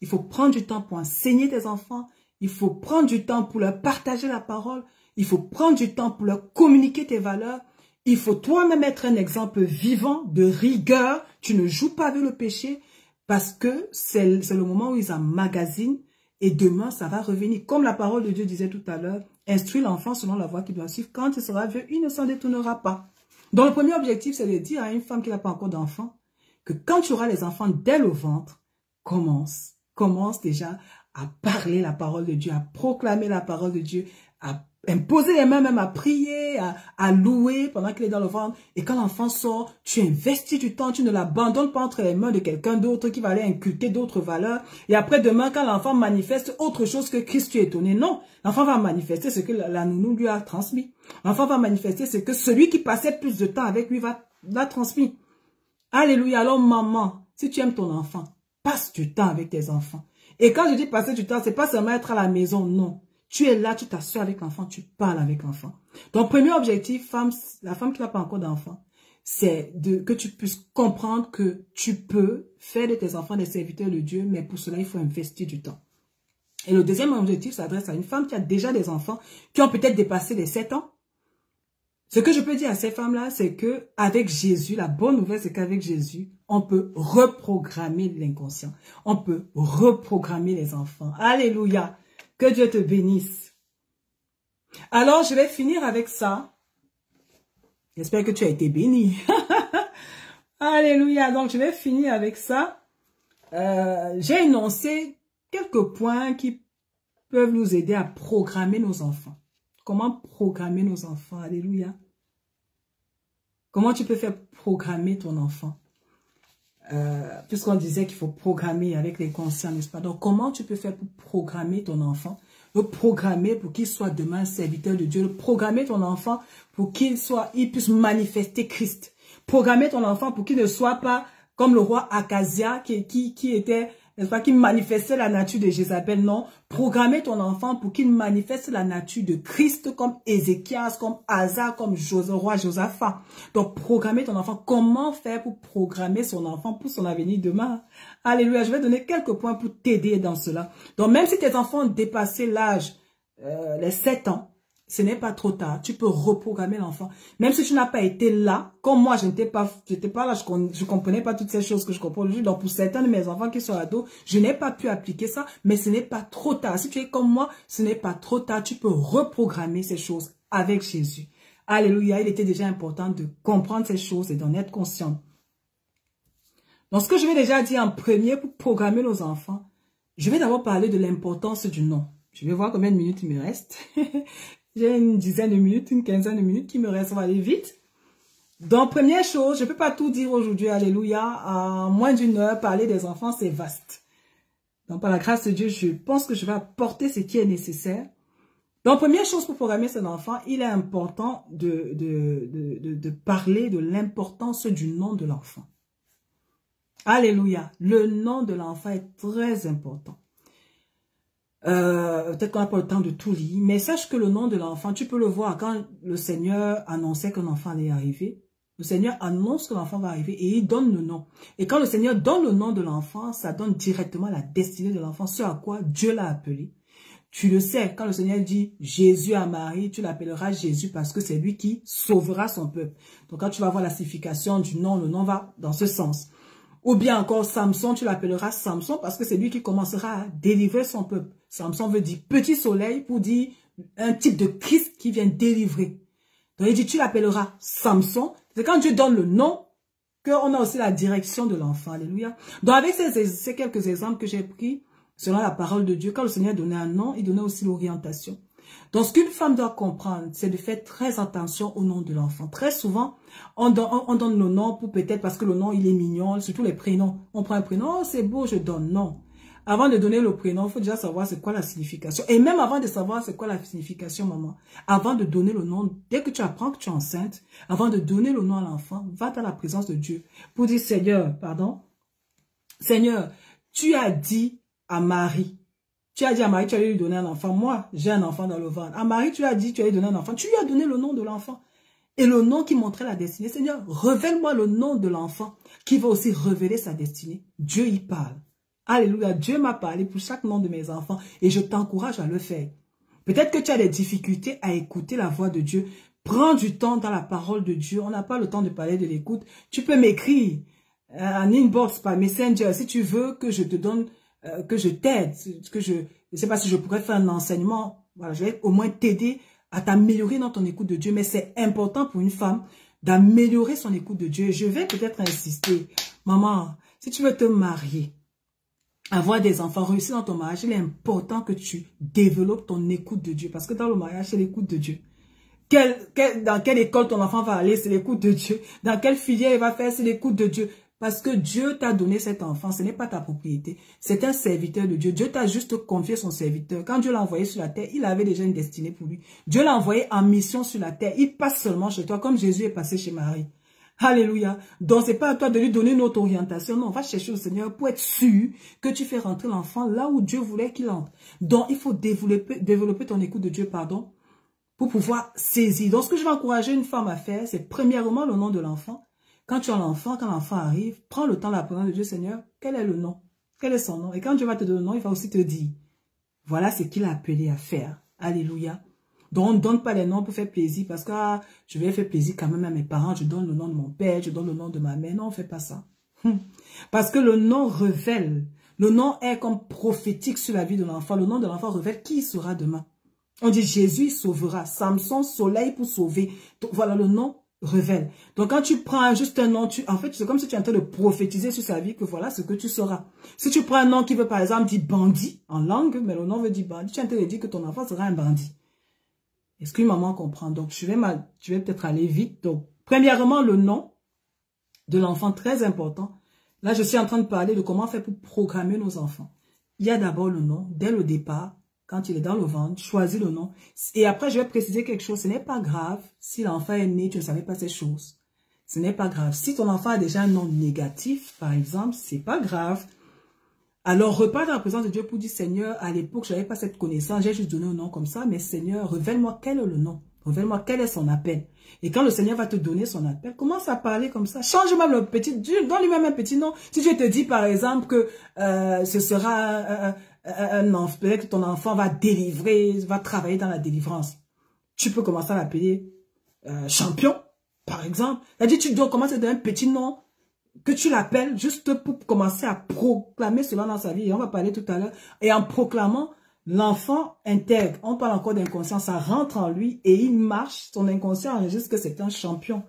Il faut prendre du temps pour enseigner tes enfants. Il faut prendre du temps pour leur partager la parole. Il faut prendre du temps pour leur communiquer tes valeurs. Il faut toi-même être un exemple vivant de rigueur. Tu ne joues pas avec le péché parce que c'est le moment où ils emmagasinent et demain, ça va revenir. Comme la parole de Dieu disait tout à l'heure, instruis l'enfant selon la voie qu'il doit suivre. Quand il sera vieux, il ne s'en détournera pas. Donc, le premier objectif, c'est de dire à une femme qui n'a pas encore d'enfant que quand tu auras les enfants dès le ventre, commence déjà à parler la parole de Dieu, à proclamer la parole de Dieu, à imposer les mains, même à prier, à louer pendant qu'il est dans le ventre. Et quand l'enfant sort, tu investis du temps, tu ne l'abandonnes pas entre les mains de quelqu'un d'autre qui va aller inculquer d'autres valeurs. Et après demain, quand l'enfant manifeste autre chose que Christ, tu es étonné. Non, l'enfant va manifester ce que la nounou lui a transmis. L'enfant va manifester ce que celui qui passait plus de temps avec lui l'a transmis. Alléluia. Alors maman, si tu aimes ton enfant, passe du temps avec tes enfants. Et quand je dis passer du temps, c'est pas seulement être à la maison, non. Tu es là, tu t'assures avec l'enfant, tu parles avec l'enfant. Donc, premier objectif, la femme qui n'a pas encore d'enfant, c'est que tu puisses comprendre que tu peux faire de tes enfants des serviteurs de Dieu, mais pour cela, il faut investir du temps. Et le deuxième objectif s'adresse à une femme qui a déjà des enfants, qui ont peut-être dépassé les 7 ans. Ce que je peux dire à ces femmes-là, c'est que avec Jésus, la bonne nouvelle, c'est qu'avec Jésus, on peut reprogrammer l'inconscient. On peut reprogrammer les enfants. Alléluia. Que Dieu te bénisse. Alors, je vais finir avec ça. J'espère que tu as été béni. Alléluia. Donc, je vais finir avec ça. J'ai énoncé quelques points qui peuvent nous aider à programmer nos enfants. Comment programmer nos enfants? Alléluia. Comment tu peux faire programmer ton enfant? Puisqu'on disait qu'il faut programmer avec les conscients, n'est-ce pas? Donc, comment tu peux faire pour programmer ton enfant? Le programmer pour qu'il soit demain serviteur de Dieu. Le programmer ton enfant pour qu'il puisse manifester Christ. Programmer ton enfant pour qu'il ne soit pas comme le roi Akazia qui était, n'est-ce pas, qui manifestait la nature de Jézabel. Non, programmer ton enfant pour qu'il manifeste la nature de Christ comme Ézéchias, comme Asa, comme roi Josaphat. Donc, programmer ton enfant. Comment faire pour programmer son enfant pour son avenir demain? Alléluia, je vais donner quelques points pour t'aider dans cela. Donc, même si tes enfants ont dépassé l'âge, les 7 ans, ce n'est pas trop tard. Tu peux reprogrammer l'enfant. Même si tu n'as pas été là, comme moi, je n'étais pas là, je comprenais pas toutes ces choses que je comprends aujourd'hui. Donc, pour certains de mes enfants qui sont ados, je n'ai pas pu appliquer ça, mais ce n'est pas trop tard. Si tu es comme moi, ce n'est pas trop tard. Tu peux reprogrammer ces choses avec Jésus. Alléluia. Il était déjà important de comprendre ces choses et d'en être conscient. Donc, ce que je vais déjà dire en premier pour programmer nos enfants, je vais d'abord parler de l'importance du nom. Je vais voir combien de minutes il me reste. J'ai une dizaine de minutes, une quinzaine de minutes qui me restent. On va aller vite. Donc, première chose, je ne peux pas tout dire aujourd'hui, alléluia. En moins d'une heure, parler des enfants, c'est vaste. Donc, par la grâce de Dieu, je pense que je vais apporter ce qui est nécessaire. Donc, première chose pour programmer son enfant, il est important de parler de l'importance du nom de l'enfant. Alléluia. Le nom de l'enfant est très important. Peut-être qu'on n'a pas le temps de tout lire, mais sache que le nom de l'enfant, tu peux le voir quand le Seigneur annonçait qu'un enfant allait arriver. Le Seigneur annonce que l'enfant va arriver et il donne le nom. Et quand le Seigneur donne le nom de l'enfant, ça donne directement la destinée de l'enfant, ce à quoi Dieu l'a appelé. Tu le sais, quand le Seigneur dit Jésus à Marie, tu l'appelleras Jésus parce que c'est lui qui sauvera son peuple. Donc quand tu vas voir la signification du nom, le nom va dans ce sens. Ou bien encore Samson, tu l'appelleras Samson parce que c'est lui qui commencera à délivrer son peuple. Samson veut dire petit soleil pour dire un type de Christ qui vient délivrer. Donc il dit tu l'appelleras Samson. C'est quand Dieu donne le nom qu'on a aussi la direction de l'enfant. Alléluia. Donc avec ces quelques exemples que j'ai pris selon la parole de Dieu, quand le Seigneur donnait un nom, il donnait aussi l'orientation. Donc ce qu'une femme doit comprendre, c'est de faire très attention au nom de l'enfant. Très souvent, on donne le nom pour peut-être parce que le nom il est mignon, surtout les prénoms. On prend un prénom, oh, c'est beau, je donne. Non. Avant de donner le prénom, il faut déjà savoir c'est quoi la signification. Et même avant de savoir c'est quoi la signification, maman, avant de donner le nom, dès que tu apprends que tu es enceinte, avant de donner le nom à l'enfant, va dans la présence de Dieu pour dire Seigneur, pardon, Seigneur, tu as dit à Marie, tu allais lui donner un enfant. Moi, j'ai un enfant dans le ventre. À Marie, tu as dit, tu allais donner un enfant. Tu lui as donné le nom de l'enfant. Et le nom qui montrait la destinée. Seigneur, révèle-moi le nom de l'enfant qui va aussi révéler sa destinée. Dieu y parle. Alléluia. Dieu m'a parlé pour chaque nom de mes enfants et je t'encourage à le faire. Peut-être que tu as des difficultés à écouter la voix de Dieu. Prends du temps dans la parole de Dieu. On n'a pas le temps de parler de l'écoute. Tu peux m'écrire en inbox par Messenger si tu veux que je te donne que je t'aide, que je ne sais pas si je pourrais faire un enseignement, voilà, je vais au moins t'aider à t'améliorer dans ton écoute de Dieu, mais c'est important pour une femme d'améliorer son écoute de Dieu. Je vais peut-être insister, maman, si tu veux te marier, avoir des enfants, réussir dans ton mariage, il est important que tu développes ton écoute de Dieu, parce que dans le mariage, c'est l'écoute de Dieu. Dans quelle école ton enfant va aller, c'est l'écoute de Dieu. Dans quelle filière il va faire, c'est l'écoute de Dieu. Parce que Dieu t'a donné cet enfant, ce n'est pas ta propriété. C'est un serviteur de Dieu. Dieu t'a juste confié son serviteur. Quand Dieu l'a envoyé sur la terre, il avait déjà une destinée pour lui. Dieu l'a envoyé en mission sur la terre. Il passe seulement chez toi, comme Jésus est passé chez Marie. Alléluia. Donc, c'est pas à toi de lui donner une autre orientation. Non, va chercher le Seigneur pour être sûr que tu fais rentrer l'enfant là où Dieu voulait qu'il entre. Donc, il faut développer ton écoute de Dieu, pardon, pour pouvoir saisir. Donc, ce que je vais encourager une femme à faire, c'est premièrement le nom de l'enfant. Quand tu as l'enfant, quand l'enfant arrive, prends le temps de la présence de Dieu, Seigneur, quel est le nom? Quel est son nom? Et quand Dieu va te donner le nom, il va aussi te dire, voilà ce qu'il a appelé à faire. Alléluia. Donc, on ne donne pas les noms pour faire plaisir, parce que je vais faire plaisir quand même à mes parents, je donne le nom de mon père, je donne le nom de ma mère. Non, on ne fait pas ça. Parce que le nom révèle. Le nom est comme prophétique sur la vie de l'enfant. Le nom de l'enfant révèle qui il sera demain. On dit Jésus sauvera. Samson, soleil pour sauver. Donc, voilà, le nom révèle. Donc, quand tu prends juste un nom, en fait, c'est comme si tu es en train de prophétiser sur sa vie que voilà ce que tu seras. Si tu prends un nom qui veut, par exemple, dire bandit en langue, mais le nom veut dire bandit, tu es en train de dire que ton enfant sera un bandit. Est-ce qu'une maman comprend? Donc, je vais peut-être aller vite. Donc, premièrement, le nom de l'enfant, très important. Là, je suis en train de parler de comment faire pour programmer nos enfants. Il y a d'abord le nom, dès le départ. Quand il est dans le ventre, choisis le nom. Et après, je vais préciser quelque chose. Ce n'est pas grave si l'enfant est né, tu ne savais pas ces choses. ce n'est pas grave. Si ton enfant a déjà un nom négatif, par exemple, c'est pas grave. Alors, repars dans la présence de Dieu pour dire, Seigneur, à l'époque, je n'avais pas cette connaissance, j'ai juste donné un nom comme ça, mais Seigneur, révèle-moi quel est le nom. Révèle-moi quel est son appel. Et quand le Seigneur va te donner son appel, commence à parler comme ça. Change même le petit, donne-lui même un petit nom. Si Dieu te dit, par exemple, que ce sera un enfant, peut-être que ton enfant va délivrer, va travailler dans la délivrance. Tu peux commencer à l'appeler champion, par exemple. C'est-à-dire, tu dois commencer à donner un petit nom que tu l'appelles juste pour commencer à proclamer cela dans sa vie. Et on va parler tout à l'heure. Et en proclamant, l'enfant intègre. On parle encore d'inconscient. Ça rentre en lui et il marche. Son inconscient enregistre que c'est un champion.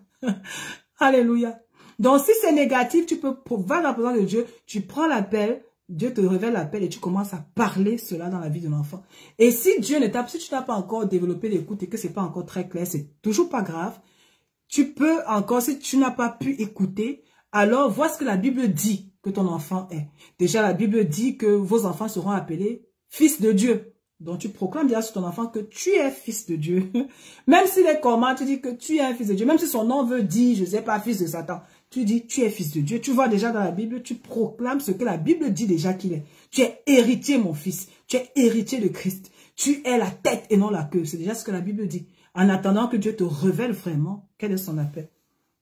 Alléluia. Donc, si c'est négatif, tu peux, va dans la présence de Dieu, tu prends l'appel, Dieu te révèle l'appel et tu commences à parler cela dans la vie de l'enfant. Et si Dieu ne t'a, si tu n'as pas encore développé l'écoute et que c'est pas encore très clair, c'est toujours pas grave. Tu peux encore, si tu n'as pas pu écouter, alors vois ce que la Bible dit que ton enfant est. Déjà, la Bible dit que vos enfants seront appelés fils de Dieu. Donc, tu proclames bien sur ton enfant que tu es fils de Dieu. Même s'il est comment, tu dis que tu es un fils de Dieu. Même si son nom veut dire, je sais pas, fils de Satan. Tu dis, tu es fils de Dieu. Tu vois déjà dans la Bible, tu proclames ce que la Bible dit déjà qu'il est. Tu es héritier, mon fils. Tu es héritier de Christ. Tu es la tête et non la queue. C'est déjà ce que la Bible dit. En attendant que Dieu te révèle vraiment quel est son appel.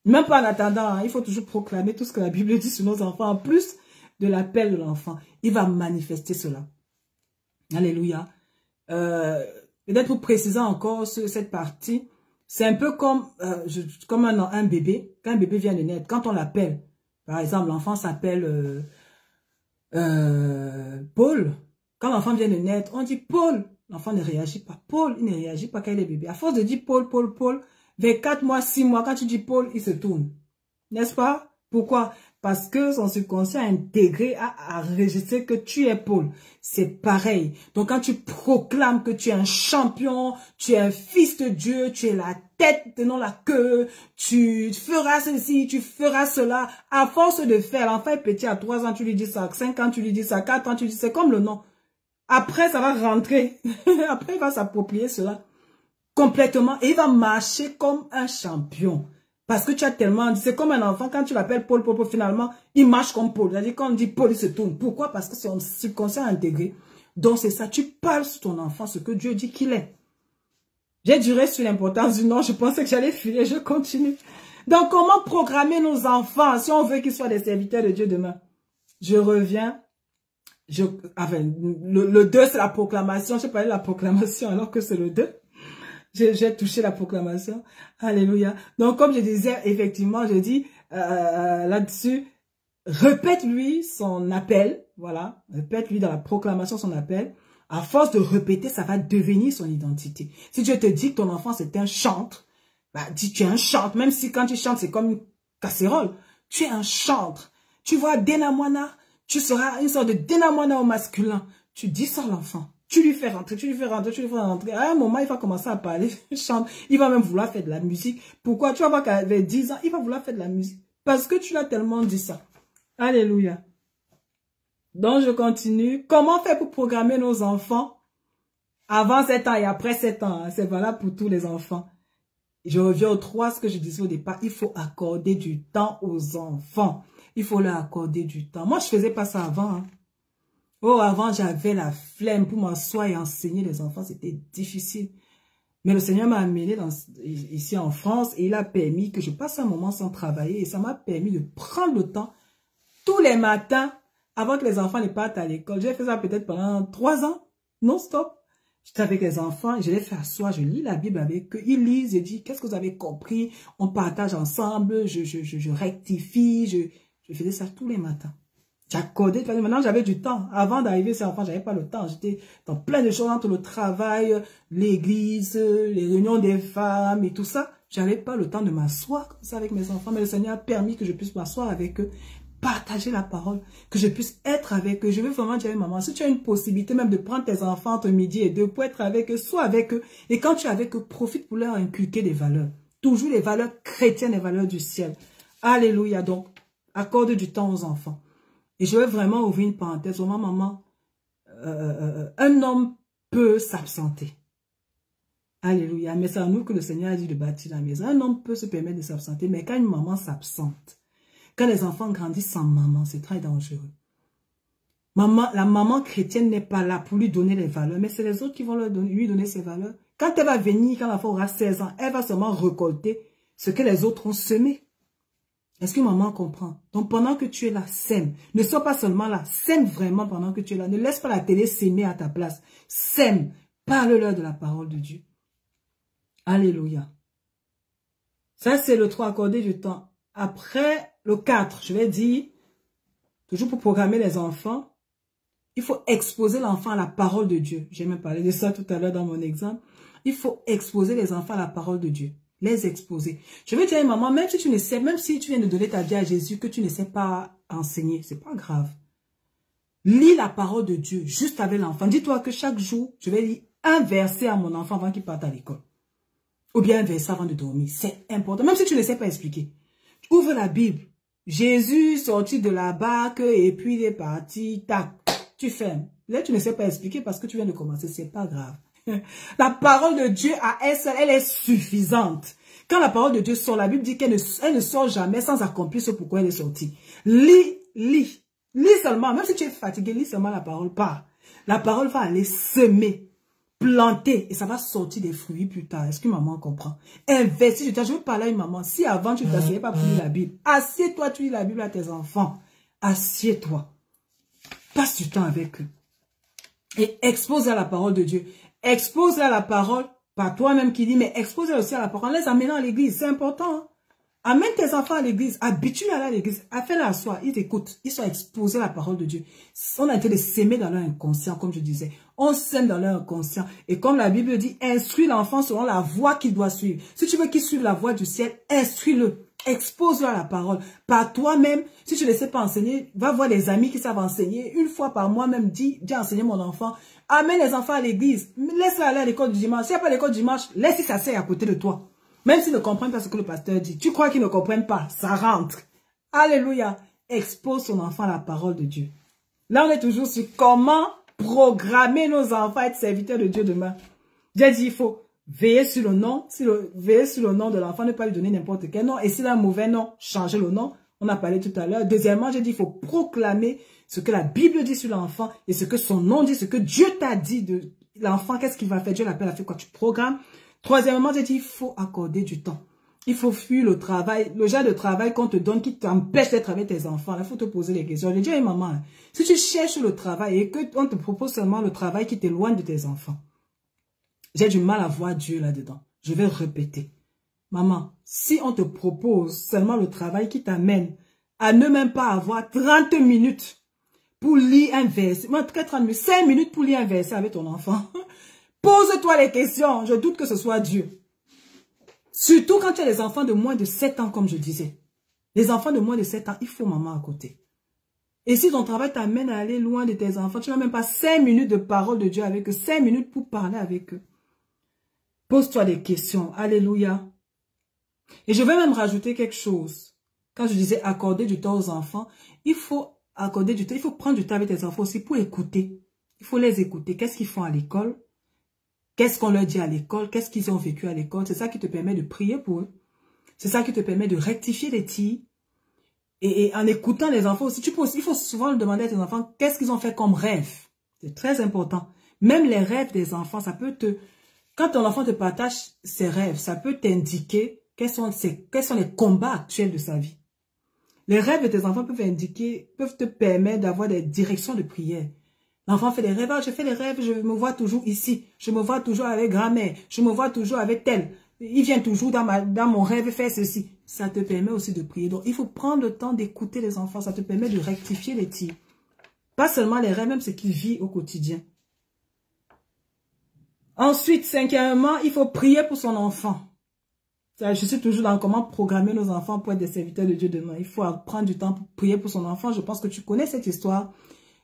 Même pas en attendant, hein, il faut toujours proclamer tout ce que la Bible dit sur nos enfants. En plus de l'appel de l'enfant, il va manifester cela. Alléluia. Peut-être pour préciser encore cette partie, c'est un peu comme, comme un bébé. Quand un bébé vient de naître, quand on l'appelle, par exemple, l'enfant s'appelle Paul. Quand l'enfant vient de naître, on dit Paul. L'enfant ne réagit pas. Paul, il ne réagit pas quand il est bébé. À force de dire Paul, Paul, Paul, vers 4 mois, 6 mois, quand tu dis Paul, il se tourne. N'est-ce pas? Pourquoi? Parce que son subconscient a intégré, a enregistré que tu es Paul. C'est pareil. Donc quand tu proclames que tu es un champion, tu es un fils de Dieu, tu es la tête et non la queue, tu feras ceci, tu feras cela. À force de faire, l'enfant est petit à 3 ans, tu lui dis ça, 5 ans, tu lui dis ça, 4 ans, tu lui dis c'est comme le nom. Après, ça va rentrer. Après, il va s'approprier cela complètement et il va marcher comme un champion. Parce que tu as tellement... C'est comme un enfant, quand tu l'appelles Paul, Paul, Paul, finalement, il marche comme Paul. C'est-à-dire, quand on dit Paul, il se tourne. Pourquoi? Parce que c'est un subconscient intégré. Donc, c'est ça. Tu parles sur ton enfant ce que Dieu dit qu'il est. J'ai duré sur l'importance du nom. Je pensais que j'allais filer. Je continue. Donc, comment programmer nos enfants si on veut qu'ils soient des serviteurs de Dieu demain? Je reviens. Le 2, c'est la proclamation. Je parlais de la proclamation alors que c'est le 2. J'ai touché la proclamation. Alléluia. Donc, comme je disais, effectivement, je dis là-dessus, répète-lui son appel. Voilà. Répète-lui dans la proclamation son appel. À force de répéter, ça va devenir son identité. Si Dieu te dit que ton enfant, c'est un chantre, bah, dis tu es un chantre. Même si quand tu chantes, c'est comme une casserole. Tu es un chantre. Tu vois, Denamwana, tu seras une sorte de Denamwana au masculin. Tu dis ça à l'enfant. Tu lui fais rentrer, tu lui fais rentrer, tu lui fais rentrer. À un moment, il va commencer à parler, chante. Il va même vouloir faire de la musique. Pourquoi? Tu vas voir qu'avec 10 ans, il va vouloir faire de la musique. Parce que tu l'as tellement dit ça. Alléluia. Donc, je continue. Comment faire pour programmer nos enfants avant 7 ans et après 7 ans? Hein? C'est valable pour tous les enfants. Je reviens au 3, ce que je disais au départ. Il faut accorder du temps aux enfants. Il faut leur accorder du temps. Moi, je faisais pas ça avant. Hein. Oh, avant, j'avais la flemme pour m'asseoir et enseigner les enfants. C'était difficile. Mais le Seigneur m'a amené ici en France et il a permis que je passe un moment sans travailler. Et ça m'a permis de prendre le temps tous les matins avant que les enfants ne partent à l'école. J'ai fait ça peut-être pendant 3 ans, non-stop. J'étais avec les enfants, je les fais asseoir, je lis la Bible avec eux. Ils lisent, je dis, qu'est-ce que vous avez compris? On partage ensemble, je rectifie, je faisais ça tous les matins. J'accordais, maintenant j'avais du temps. Avant d'arriver ces enfants, j'avais pas le temps. J'étais dans plein de choses entre le travail, l'église, les réunions des femmes et tout ça. J'avais pas le temps de m'asseoir comme ça avec mes enfants. Mais le Seigneur a permis que je puisse m'asseoir avec eux, partager la parole, que je puisse être avec eux. Je veux vraiment dire, maman, si tu as une possibilité même de prendre tes enfants entre midi et 2 pour être avec eux, sois avec eux. Et quand tu es avec eux, profite pour leur inculquer des valeurs. Toujours les valeurs chrétiennes, les valeurs du ciel. Alléluia. Donc, accorde du temps aux enfants. Et je vais vraiment ouvrir une parenthèse. Vraiment, maman, un homme peut s'absenter. Alléluia. Mais c'est à nous que le Seigneur a dit de bâtir la maison. Un homme peut se permettre de s'absenter, mais quand une maman s'absente, quand les enfants grandissent sans maman, c'est très dangereux. La maman chrétienne n'est pas là pour lui donner les valeurs, mais c'est les autres qui vont lui donner ces valeurs. Quand elle va venir, quand l'enfant aura 16 ans, elle va seulement récolter ce que les autres ont semé. Est-ce que maman comprend? Donc pendant que tu es là, sème. Ne sois pas seulement là, sème vraiment pendant que tu es là. Ne laisse pas la télé s'aimer à ta place. Sème. Parle-leur de la parole de Dieu. Alléluia. Ça, c'est le 3, accorder du temps. Après, le 4, je vais dire, toujours pour programmer les enfants, il faut exposer l'enfant à la parole de Dieu. J'ai même parlé de ça tout à l'heure dans mon exemple. Il faut exposer les enfants à la parole de Dieu. Les exposer. Je vais dire à une maman, même si tu ne sais, même si tu viens de donner ta vie à Jésus, que tu ne sais pas enseigner, c'est pas grave. Lis la parole de Dieu juste avec l'enfant. Dis-toi que chaque jour, je vais lire un verset à mon enfant avant qu'il parte à l'école. Ou bien un verset avant de dormir. C'est important. Même si tu ne sais pas expliquer. Ouvre la Bible. Jésus sorti de la barque et puis il est parti. Tac. Tu fermes. Là, tu ne sais pas expliquer parce que tu viens de commencer. C'est pas grave. La parole de Dieu à elle seule, elle est suffisante. Quand la parole de Dieu sort, la Bible dit qu'elle ne sort jamais sans accomplir ce pourquoi elle est sortie. Lis, lis. Lis seulement. Même si tu es fatigué, lis seulement la parole. Pas. La parole va aller semer, planter et ça va sortir des fruits plus tard. Est-ce que maman comprend? Investis. Je veux parler à une maman. Si avant tu ne t'asseyais pas pour lire la Bible, assieds-toi, tu lis la Bible à tes enfants. Assieds-toi. Passe du temps avec eux. Et expose à la parole de Dieu. Expose à la parole, pas toi-même qui dis, mais expose aussi à la parole. Les amenant à l'église, c'est important. Hein? Amène tes enfants à l'église, habitue-les à l'église, fais-les asseoir, ils t'écoutent, ils sont exposés à la parole de Dieu. On a été de s'aimer dans leur inconscient, comme je disais. On s'aime dans leur inconscient. Et comme la Bible dit, instruis l'enfant selon la voie qu'il doit suivre. Si tu veux qu'il suive la voie du ciel, instruis-le. Expose-le à la parole. Par toi-même, si tu ne sais pas enseigner, va voir les amis qui savent enseigner. Une fois par mois, même dis enseigner mon enfant. Amène les enfants à l'église. Laisse-les aller à l'école du dimanche. S'il n'y a pas l'école du dimanche, laisse-les s'asseoir à côté de toi. Même s'ils ne comprennent pas ce que le pasteur dit. Tu crois qu'ils ne comprennent pas. Ça rentre. Alléluia. Expose ton enfant à la parole de Dieu. Là, on est toujours sur comment programmer nos enfants à être serviteurs de Dieu demain. J'ai dit, il faut veiller sur le nom. Veiller sur le nom de l'enfant, ne pas lui donner n'importe quel nom. Et s'il a un mauvais nom, changer le nom. On a parlé tout à l'heure. Deuxièmement, j'ai dit, il faut proclamer ce que la Bible dit sur l'enfant et ce que son nom dit, ce que Dieu t'a dit de l'enfant. Qu'est-ce qu'il va faire? Dieu l'appelle à faire quoi? Tu programmes. Troisièmement, j'ai dit, il faut accorder du temps. Il faut fuir le travail, le genre de travail qu'on te donne qui t'empêche d'être avec tes enfants. Il faut te poser les questions. J'ai dit à une maman, si tu cherches le travail et qu'on te propose seulement le travail qui t'éloigne de tes enfants, j'ai du mal à voir Dieu là-dedans. Je vais répéter. Maman, si on te propose seulement le travail qui t'amène à ne même pas avoir 30 minutes pour lire un verset, en tout cas 30 minutes, 5 minutes pour lire un verset avec ton enfant, pose-toi les questions. Je doute que ce soit Dieu. Surtout quand tu as les enfants de moins de 7 ans, comme je disais. Les enfants de moins de 7 ans, il faut maman à côté. Et si ton travail t'amène à aller loin de tes enfants, tu n'as même pas 5 minutes de parole de Dieu avec eux, 5 minutes pour parler avec eux. Pose-toi des questions. Alléluia. Et je vais même rajouter quelque chose. Quand je disais accorder du temps aux enfants, il faut accorder du temps, il faut prendre du temps avec tes enfants aussi pour écouter. Il faut les écouter. Qu'est-ce qu'ils font à l'école? Qu'est-ce qu'on leur dit à l'école? Qu'est-ce qu'ils ont vécu à l'école? C'est ça qui te permet de prier pour eux. C'est ça qui te permet de rectifier les tirs. Et en écoutant les enfants aussi, il faut souvent demander à tes enfants qu'est-ce qu'ils ont fait comme rêve. C'est très important. Même les rêves des enfants, ça peut te... Quand ton enfant te partage ses rêves, ça peut t'indiquer quels sont les combats actuels de sa vie. Les rêves de tes enfants peuvent te permettre d'avoir des directions de prière. L'enfant fait des rêves, je fais des rêves, je me vois toujours ici, je me vois toujours avec grand-mère, je me vois toujours avec tel. Il vient toujours dans mon rêve faire ceci. Ça te permet aussi de prier. Donc, il faut prendre le temps d'écouter les enfants. Ça te permet de rectifier les tirs. Pas seulement les rêves, même ce qu'ils vivent au quotidien. Ensuite, cinquièmement, il faut prier pour son enfant. Je suis toujours dans comment programmer nos enfants pour être des serviteurs de Dieu demain. Il faut prendre du temps pour prier pour son enfant. Je pense que tu connais cette histoire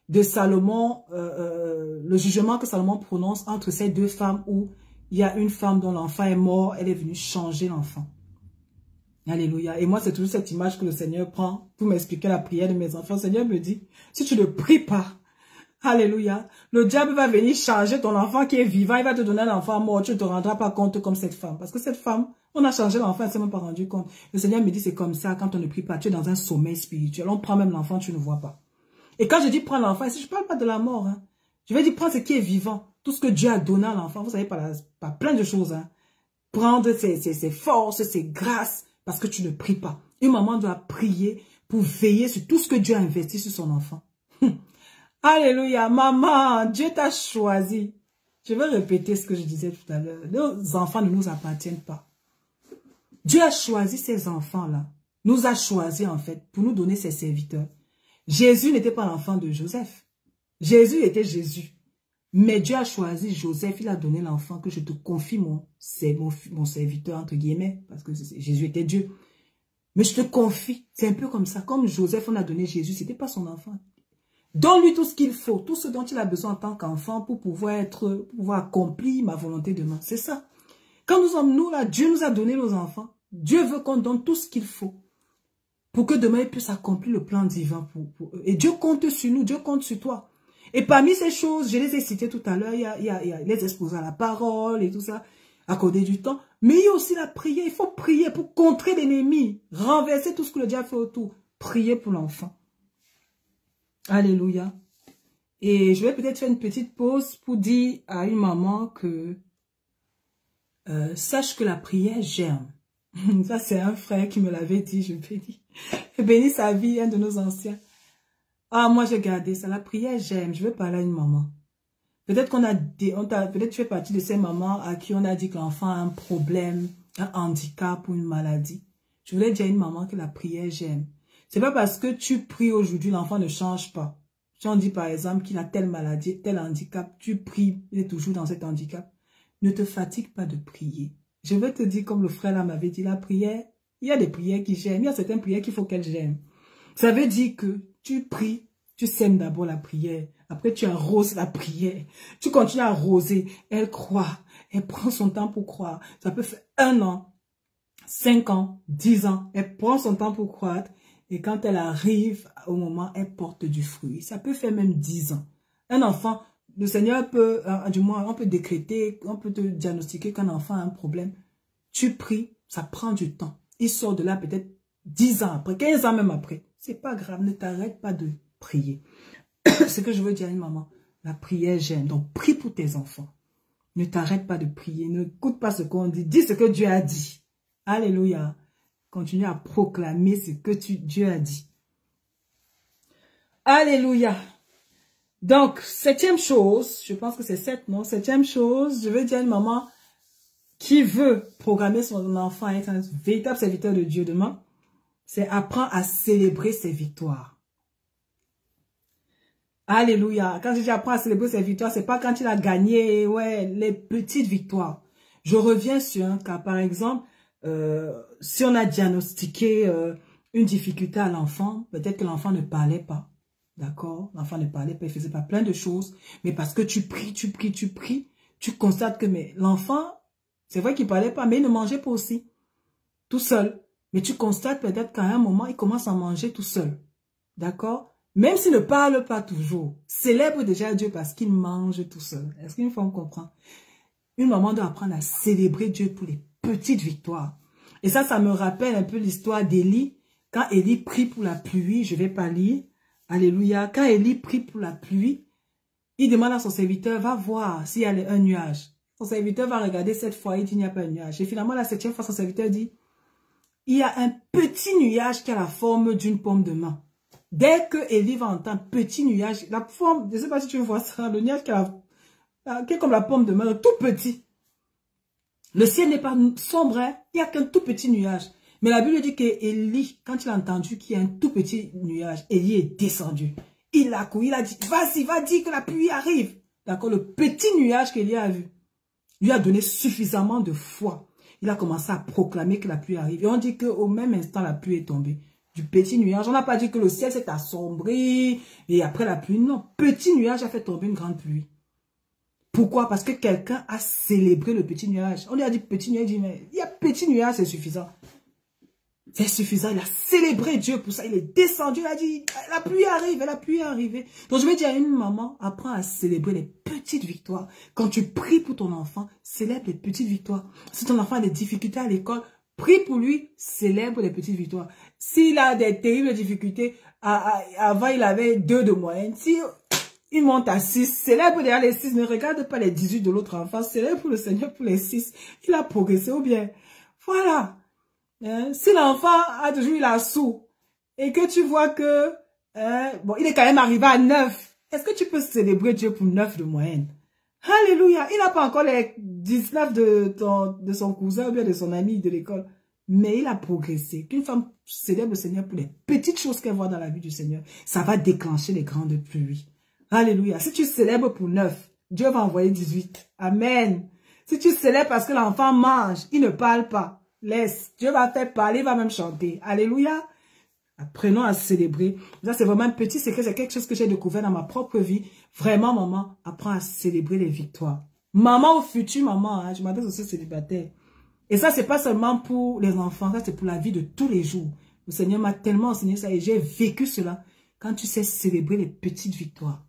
de Salomon, le jugement que Salomon prononce entre ces deux femmes où il y a une femme dont l'enfant est mort, elle est venue changer l'enfant. Alléluia. Et moi, c'est toujours cette image que le Seigneur prend pour m'expliquer la prière de mes enfants. Le Seigneur me dit, si tu ne pries pas, Alléluia. Le diable va venir charger ton enfant qui est vivant. Il va te donner un enfant mort. Tu ne te rendras pas compte comme cette femme. Parce que cette femme, on a changé l'enfant, elle ne s'est même pas rendu compte. Le Seigneur me dit, c'est comme ça, quand on ne prie pas, tu es dans un sommeil spirituel. On prend même l'enfant, tu ne vois pas. Et quand je dis prends l'enfant, je ne parle pas de la mort. Hein. Je vais dire prends ce qui est vivant. Tout ce que Dieu a donné à l'enfant. Vous savez, par plein de choses. Hein. Prendre ses forces, ses grâces, parce que tu ne pries pas. Une maman doit prier pour veiller sur tout ce que Dieu a investi sur son enfant. Alléluia, maman, Dieu t'a choisi. Je vais répéter ce que je disais tout à l'heure. Nos enfants ne nous appartiennent pas. Dieu a choisi ces enfants-là. Nous a choisis en fait pour nous donner ses serviteurs. Jésus n'était pas l'enfant de Joseph. Jésus était Jésus. Mais Dieu a choisi Joseph. Il a donné l'enfant que je te confie mon serviteur entre guillemets. Parce que Jésus était Dieu. Mais je te confie. C'est un peu comme ça. Comme Joseph, on a donné Jésus. C'était pas son enfant. Donne-lui tout ce qu'il faut, tout ce dont il a besoin en tant qu'enfant pour pouvoir accomplir ma volonté demain. C'est ça. Quand nous sommes nous là, Dieu nous a donné nos enfants. Dieu veut qu'on donne tout ce qu'il faut pour que demain il puisse accomplir le plan divin pour eux. Et Dieu compte sur nous, Dieu compte sur toi. Et parmi ces choses, je les ai citées tout à l'heure, il y a les exposer à la parole et tout ça, accorder du temps. Mais il y a aussi la prière. Il faut prier pour contrer l'ennemi, renverser tout ce que le diable fait autour. Prier pour l'enfant. Alléluia. Et je vais peut-être faire une petite pause pour dire à une maman que sache que la prière germe. Ça, c'est un frère qui me l'avait dit, je me dis. Bénis sa vie, un de nos anciens. Ah, moi, j'ai gardé ça. La prière germe. Je veux parler à une maman. Peut-être peut-être tu fais partie de ces mamans à qui on a dit que l'enfant a un problème, un handicap ou une maladie. Je voulais dire à une maman que la prière germe. C'est pas parce que tu pries aujourd'hui, l'enfant ne change pas. Si on dit par exemple qu'il a telle maladie, tel handicap, tu pries, il est toujours dans cet handicap. Ne te fatigue pas de prier. Je veux te dire, comme le frère là m'avait dit, la prière, il y a des prières qui gênent, il y a certaines prières qu'il faut qu'elles gênent. Ça veut dire que tu pries, tu sèmes d'abord la prière, après tu arroses la prière, tu continues à arroser, elle croit, elle prend son temps pour croire. Ça peut faire 1 an, 5 ans, 10 ans, elle prend son temps pour croître. Et quand elle arrive au moment, elle porte du fruit. Ça peut faire même 10 ans. Un enfant, le Seigneur peut, du moins, on peut décréter, on peut te diagnostiquer qu'un enfant a un problème. Tu pries, ça prend du temps. Il sort de là peut-être 10 ans après, 15 ans même après. C'est pas grave, ne t'arrête pas de prier. Ce que je veux dire à une maman, la prière gêne. Donc, prie pour tes enfants. Ne t'arrête pas de prier. Ne écoute pas ce qu'on dit. Dis ce que Dieu a dit. Alléluia. Continue à proclamer ce que Dieu a dit. Alléluia. Donc, 7e chose, je pense que c'est 7, non? 7e chose, je veux dire à une maman qui veut programmer son enfant à être un véritable serviteur de Dieu demain, c'est apprendre à célébrer ses victoires. Alléluia. Quand je dis apprendre à célébrer ses victoires, c'est pas quand il a gagné, ouais, les petites victoires. Je reviens sur un cas, par exemple, si on a diagnostiqué une difficulté à l'enfant, peut-être que l'enfant ne parlait pas. D'accord? L'enfant ne parlait pas, il faisait pas plein de choses. Mais parce que tu pries, tu constates que l'enfant, c'est vrai qu'il parlait pas, mais il ne mangeait pas aussi. Tout seul. Mais tu constates peut-être qu'à un moment, il commence à manger tout seul. D'accord? Même s'il ne parle pas toujours, célèbre déjà Dieu parce qu'il mange tout seul. Est-ce qu'une femme comprend? Une maman doit apprendre à célébrer Dieu pour les petites victoires. Et ça me rappelle un peu l'histoire d'Élie. Quand Élie prie pour la pluie, je ne vais pas lire. Alléluia. Quand Élie prie pour la pluie, il demande à son serviteur, va voir s'il y a un nuage. Son serviteur va regarder 7 fois, il dit, il n'y a pas de nuage. Et finalement, la 7e fois, son serviteur dit, il y a un petit nuage qui a la forme d'une pomme de main. Dès que Élie va entendre petit nuage, la forme, je ne sais pas si tu vois ça, le nuage qui est comme la pomme de main, tout petit. Le ciel n'est pas sombre, hein? Il n'y a qu'un tout petit nuage. Mais la Bible dit qu'Élie, quand il a entendu qu'il y a un tout petit nuage, Élie est descendu. Il a couru, il a dit, vas-y, va dire que la pluie arrive. D'accord, le petit nuage qu'Élie a vu lui a donné suffisamment de foi. Il a commencé à proclamer que la pluie arrive. Et on dit qu'au même instant, la pluie est tombée. Du petit nuage, on n'a pas dit que le ciel s'est assombri et après la pluie. Non, petit nuage a fait tomber une grande pluie. Pourquoi? Parce que quelqu'un a célébré le petit nuage. On lui a dit petit nuage, il dit, mais il y a petit nuage, c'est suffisant. C'est suffisant, il a célébré Dieu pour ça, il est descendu, il a dit, la pluie arrive, la pluie est arrivée. Donc je vais dire à une maman, apprends à célébrer les petites victoires. Quand tu pries pour ton enfant, célèbre les petites victoires. Si ton enfant a des difficultés à l'école, prie pour lui, célèbre les petites victoires. S'il a des terribles difficultés, avant il avait 2 de moyenne, si il monte à 6, célèbre déjà les 6, ne regarde pas les 18 de l'autre enfant, célèbre pour le Seigneur pour les 6. Il a progressé ou bien, voilà. Si l'enfant a toujours eu la sous et que tu vois que bon, il est quand même arrivé à 9, est-ce que tu peux célébrer Dieu pour 9 de moyenne? Alléluia. Il n'a pas encore les 19 de son cousin ou bien de son ami de l'école, mais il a progressé. Qu'une femme célèbre le Seigneur pour les petites choses qu'elle voit dans la vie du Seigneur, ça va déclencher les grandes pluies. Alléluia. Si tu célèbres pour 9, Dieu va envoyer 18. Amen. Si tu célèbres parce que l'enfant mange, il ne parle pas, laisse. Dieu va faire parler, il va même chanter. Alléluia. Apprenons à célébrer. Ça, c'est vraiment un petit secret. C'est quelque chose que j'ai découvert dans ma propre vie. Vraiment, maman, apprends à célébrer les victoires. Maman ou future maman, hein, je m'adresse aussi aux célibataires. Et ça, c'est pas seulement pour les enfants. Ça, c'est pour la vie de tous les jours. Le Seigneur m'a tellement enseigné ça et j'ai vécu cela. Quand tu sais célébrer les petites victoires,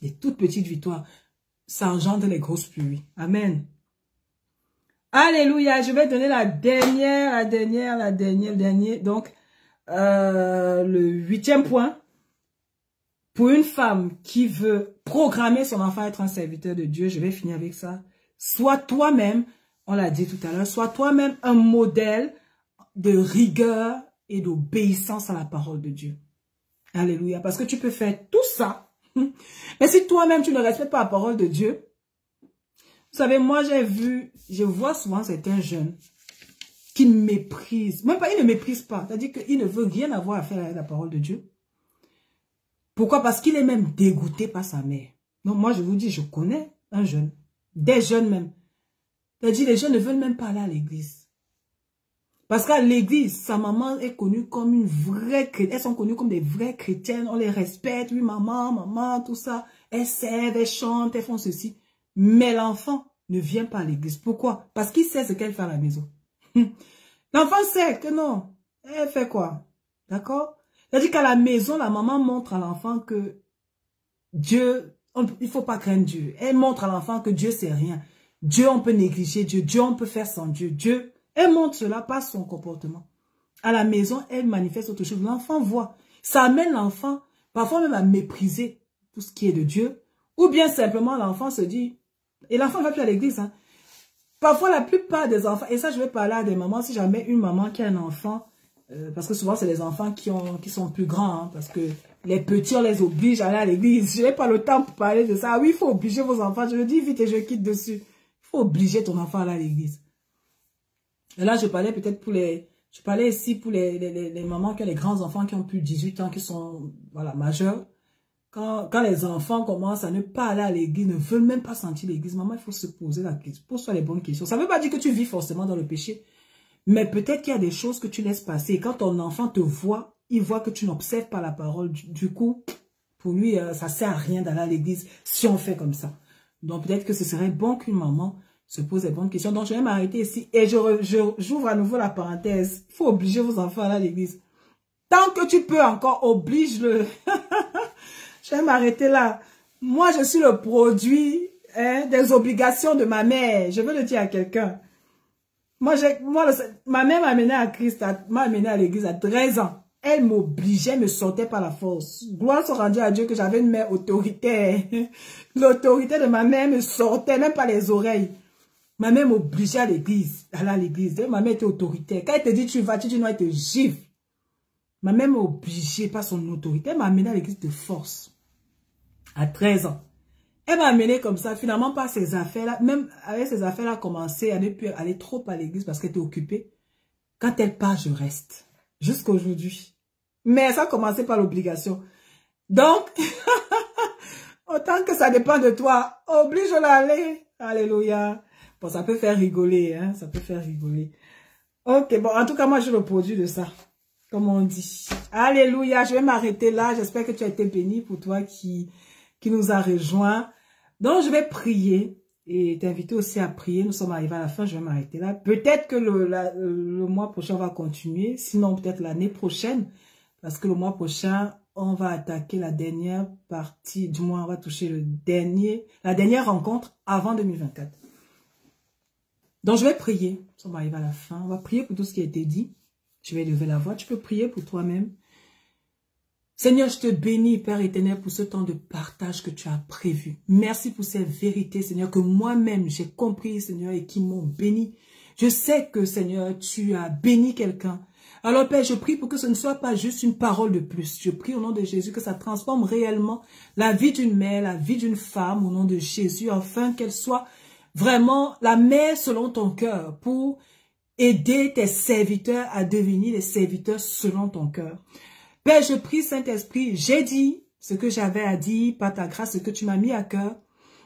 les toutes petites victoires, ça engendre les grosses pluies. Amen. Alléluia. Je vais donner la dernière. Donc, le 8e point. Pour une femme qui veut programmer son enfant à être un serviteur de Dieu, je vais finir avec ça. Sois toi-même, on l'a dit tout à l'heure, sois toi-même un modèle de rigueur et d'obéissance à la parole de Dieu. Alléluia. Parce que tu peux faire tout ça. Mais si toi-même, tu ne respectes pas la parole de Dieu, vous savez, moi, je vois souvent certains jeunes qui méprisent. Même pas, ils ne méprisent pas. C'est-à-dire qu'ils ne veulent rien avoir à faire avec la parole de Dieu. Pourquoi? Parce qu'il est même dégoûté par sa mère. Donc, moi, je vous dis, je connais un jeune. Des jeunes même. C'est-à-dire, les jeunes ne veulent même pas aller à l'église. Parce qu'à l'église, sa maman est connue comme une vraie chrétienne. Elles sont connues comme des vraies chrétiennes. On les respecte. Oui, maman, tout ça. Elles servent, elles chantent, elles font ceci. Mais l'enfant ne vient pas à l'église. Pourquoi? Parce qu'il sait ce qu'elle fait à la maison. L'enfant sait que non. Elle fait quoi? D'accord? C'est-à-dire qu'à la maison, la maman montre à l'enfant que Dieu, il ne faut pas craindre Dieu. Elle montre à l'enfant que Dieu c'est rien. Dieu, on peut négliger Dieu. Dieu, on peut faire sans Dieu. Dieu, elle montre cela par son comportement. À la maison, elle manifeste autre chose. L'enfant voit. Ça amène l'enfant, parfois même à mépriser tout ce qui est de Dieu. Ou bien simplement, l'enfant se dit, et l'enfant ne va plus à l'église. Hein. Parfois, la plupart des enfants, et ça, je vais parler à des mamans, si jamais une maman qui a un enfant, parce que souvent, c'est les enfants qui sont plus grands, hein, parce que les petits, on les oblige à aller à l'église. Je n'ai pas le temps pour parler de ça. Oui, il faut obliger vos enfants. Je le dis vite et je quitte dessus. Il faut obliger ton enfant à aller à l'église. Et là, je parlais peut-être pour je parlais ici pour les mamans qui ont les grands enfants qui ont plus de 18 ans, qui sont, voilà, majeurs. Quand les enfants commencent à ne pas aller à l'église, ne veulent même pas sentir l'église, maman, il faut se poser la question, pose-toi les bonnes questions. Ça ne veut pas dire que tu vis forcément dans le péché, mais peut-être qu'il y a des choses que tu laisses passer. Et quand ton enfant te voit, il voit que tu n'observes pas la parole. Du coup, pour lui, ça ne sert à rien d'aller à l'église si on fait comme ça. Donc peut-être que ce serait bon qu'une maman se pose les bonnes questions. Donc je vais m'arrêter ici et j'ouvre à nouveau la parenthèse. Il faut obliger vos enfants à aller à l'église. Tant que tu peux encore, oblige-le. Je vais m'arrêter là. Moi, je suis le produit des obligations de ma mère. Je veux le dire à quelqu'un. Ma mère m'a amené à Christ, m'a amené à l'église à 13 ans. Elle m'obligeait, me sortait par la force. Gloire soit rendue à Dieu que j'avais une mère autoritaire. L'autorité de ma mère me sortait, même pas les oreilles. Ma mère m'obligeait à l'église, aller à l'église. Ma mère était autoritaire. Quand elle te dit tu vas, tu dis non, elle te gifle. Ma mère m'a obligée par son autorité. Elle m'a amené à l'église de force. À 13 ans. Elle m'a amené comme ça, finalement, par ses affaires-là. Même avec ses affaires, elle a commencé à ne plus aller trop à l'église parce qu'elle était occupée. Quand elle part, je reste. Jusqu'à aujourd'hui. Mais ça a commencé par l'obligation. Donc, autant que ça dépend de toi, oblige-la à aller. Alléluia. Bon, ça peut faire rigoler, hein. Ça peut faire rigoler. Ok, bon, en tout cas, moi, je le produit de ça. Comme on dit. Alléluia. Je vais m'arrêter là. J'espère que tu as été béni pour toi qui nous a rejoints. Donc, je vais prier et t'inviter aussi à prier. Nous sommes arrivés à la fin, je vais m'arrêter là. Peut-être que le mois prochain, on va continuer. Sinon, peut-être l'année prochaine. Parce que le mois prochain, on va attaquer la dernière partie. Du moins, on va toucher la dernière rencontre avant 2024. Donc, je vais prier. Nous sommes arrivés à la fin. On va prier pour tout ce qui a été dit. Je vais lever la voix. Tu peux prier pour toi-même. Seigneur, je te bénis, Père éternel, pour ce temps de partage que tu as prévu. Merci pour ces vérités, Seigneur, que moi-même j'ai compris, Seigneur, et qui m'ont béni. Je sais que, Seigneur, tu as béni quelqu'un. Alors, Père, je prie pour que ce ne soit pas juste une parole de plus. Je prie au nom de Jésus que ça transforme réellement la vie d'une mère, la vie d'une femme, au nom de Jésus, afin qu'elle soit vraiment la mère selon ton cœur, pour aider tes serviteurs à devenir les serviteurs selon ton cœur. Père, je prie, Saint-Esprit, j'ai dit ce que j'avais à dire, par ta grâce, ce que tu m'as mis à cœur.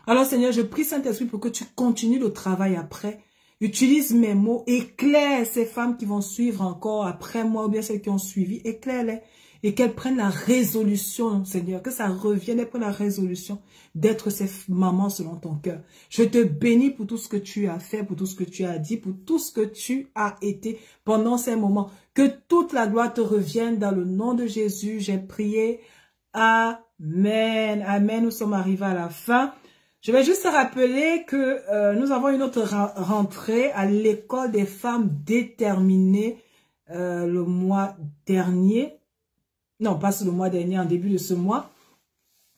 Alors, Seigneur, je prie, Saint-Esprit, pour que tu continues le travail après. Utilise mes mots, éclaire ces femmes qui vont suivre encore après moi, ou bien celles qui ont suivi, éclaire-les, et qu'elles prennent la résolution, Seigneur, que ça revienne, elles prennent la résolution d'être ces mamans selon ton cœur. Je te bénis pour tout ce que tu as fait, pour tout ce que tu as dit, pour tout ce que tu as été pendant ces moments. Que toute la gloire te revienne dans le nom de Jésus. J'ai prié. Amen. Amen. Nous sommes arrivés à la fin. Je vais juste rappeler que nous avons une autre rentrée à l'école des femmes déterminées le mois dernier. Non, pas le mois dernier, en début de ce mois.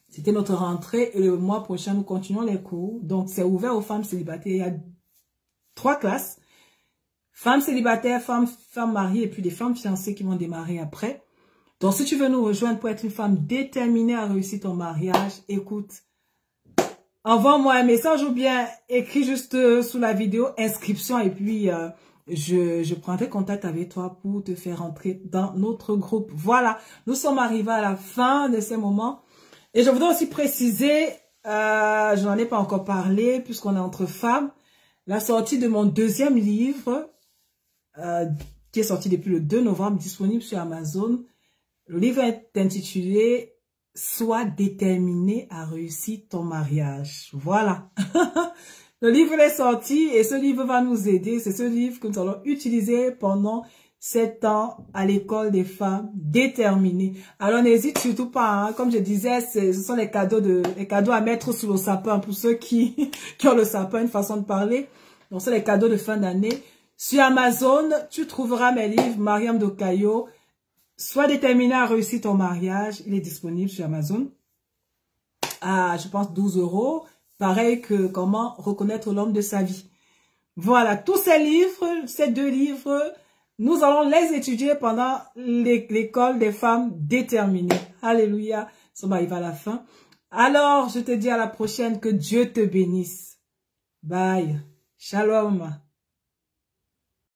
C'était notre rentrée et le mois prochain, nous continuons les cours. Donc, c'est ouvert aux femmes célibataires. Il y a 3 classes. Femmes célibataires, femmes mariées et puis des femmes fiancées qui vont démarrer après. Donc, si tu veux nous rejoindre pour être une femme déterminée à réussir ton mariage, écoute, envoie-moi un message ou bien écris juste sous la vidéo inscription et puis je prendrai contact avec toi pour te faire entrer dans notre groupe. Voilà, nous sommes arrivés à la fin de ces moments. Et je voudrais aussi préciser, je n'en ai pas encore parlé puisqu'on est entre femmes, la sortie de mon deuxième livre qui est sorti depuis le 2 novembre, disponible sur Amazon. Le livre est intitulé « Sois déterminé à réussir ton mariage ». Voilà. Le livre est sorti et ce livre va nous aider. C'est ce livre que nous allons utiliser pendant 7 ans à l'école des femmes déterminées. Alors n'hésite surtout pas, hein. Comme je disais, ce sont les cadeaux à mettre sous le sapin pour ceux qui ont le sapin, une façon de parler. Donc c'est les cadeaux de fin d'année. Sur Amazon, tu trouveras mes livres Mariam Dokayo. Sois déterminé à réussir ton mariage. Il est disponible sur Amazon à, je pense, 12 €. Pareil que comment reconnaître l'homme de sa vie. Voilà, tous ces livres, ces 2 livres, nous allons les étudier pendant l'école des femmes déterminées. Alléluia, ça va arriver à la fin. Alors, je te dis à la prochaine, que Dieu te bénisse. Bye. Shalom.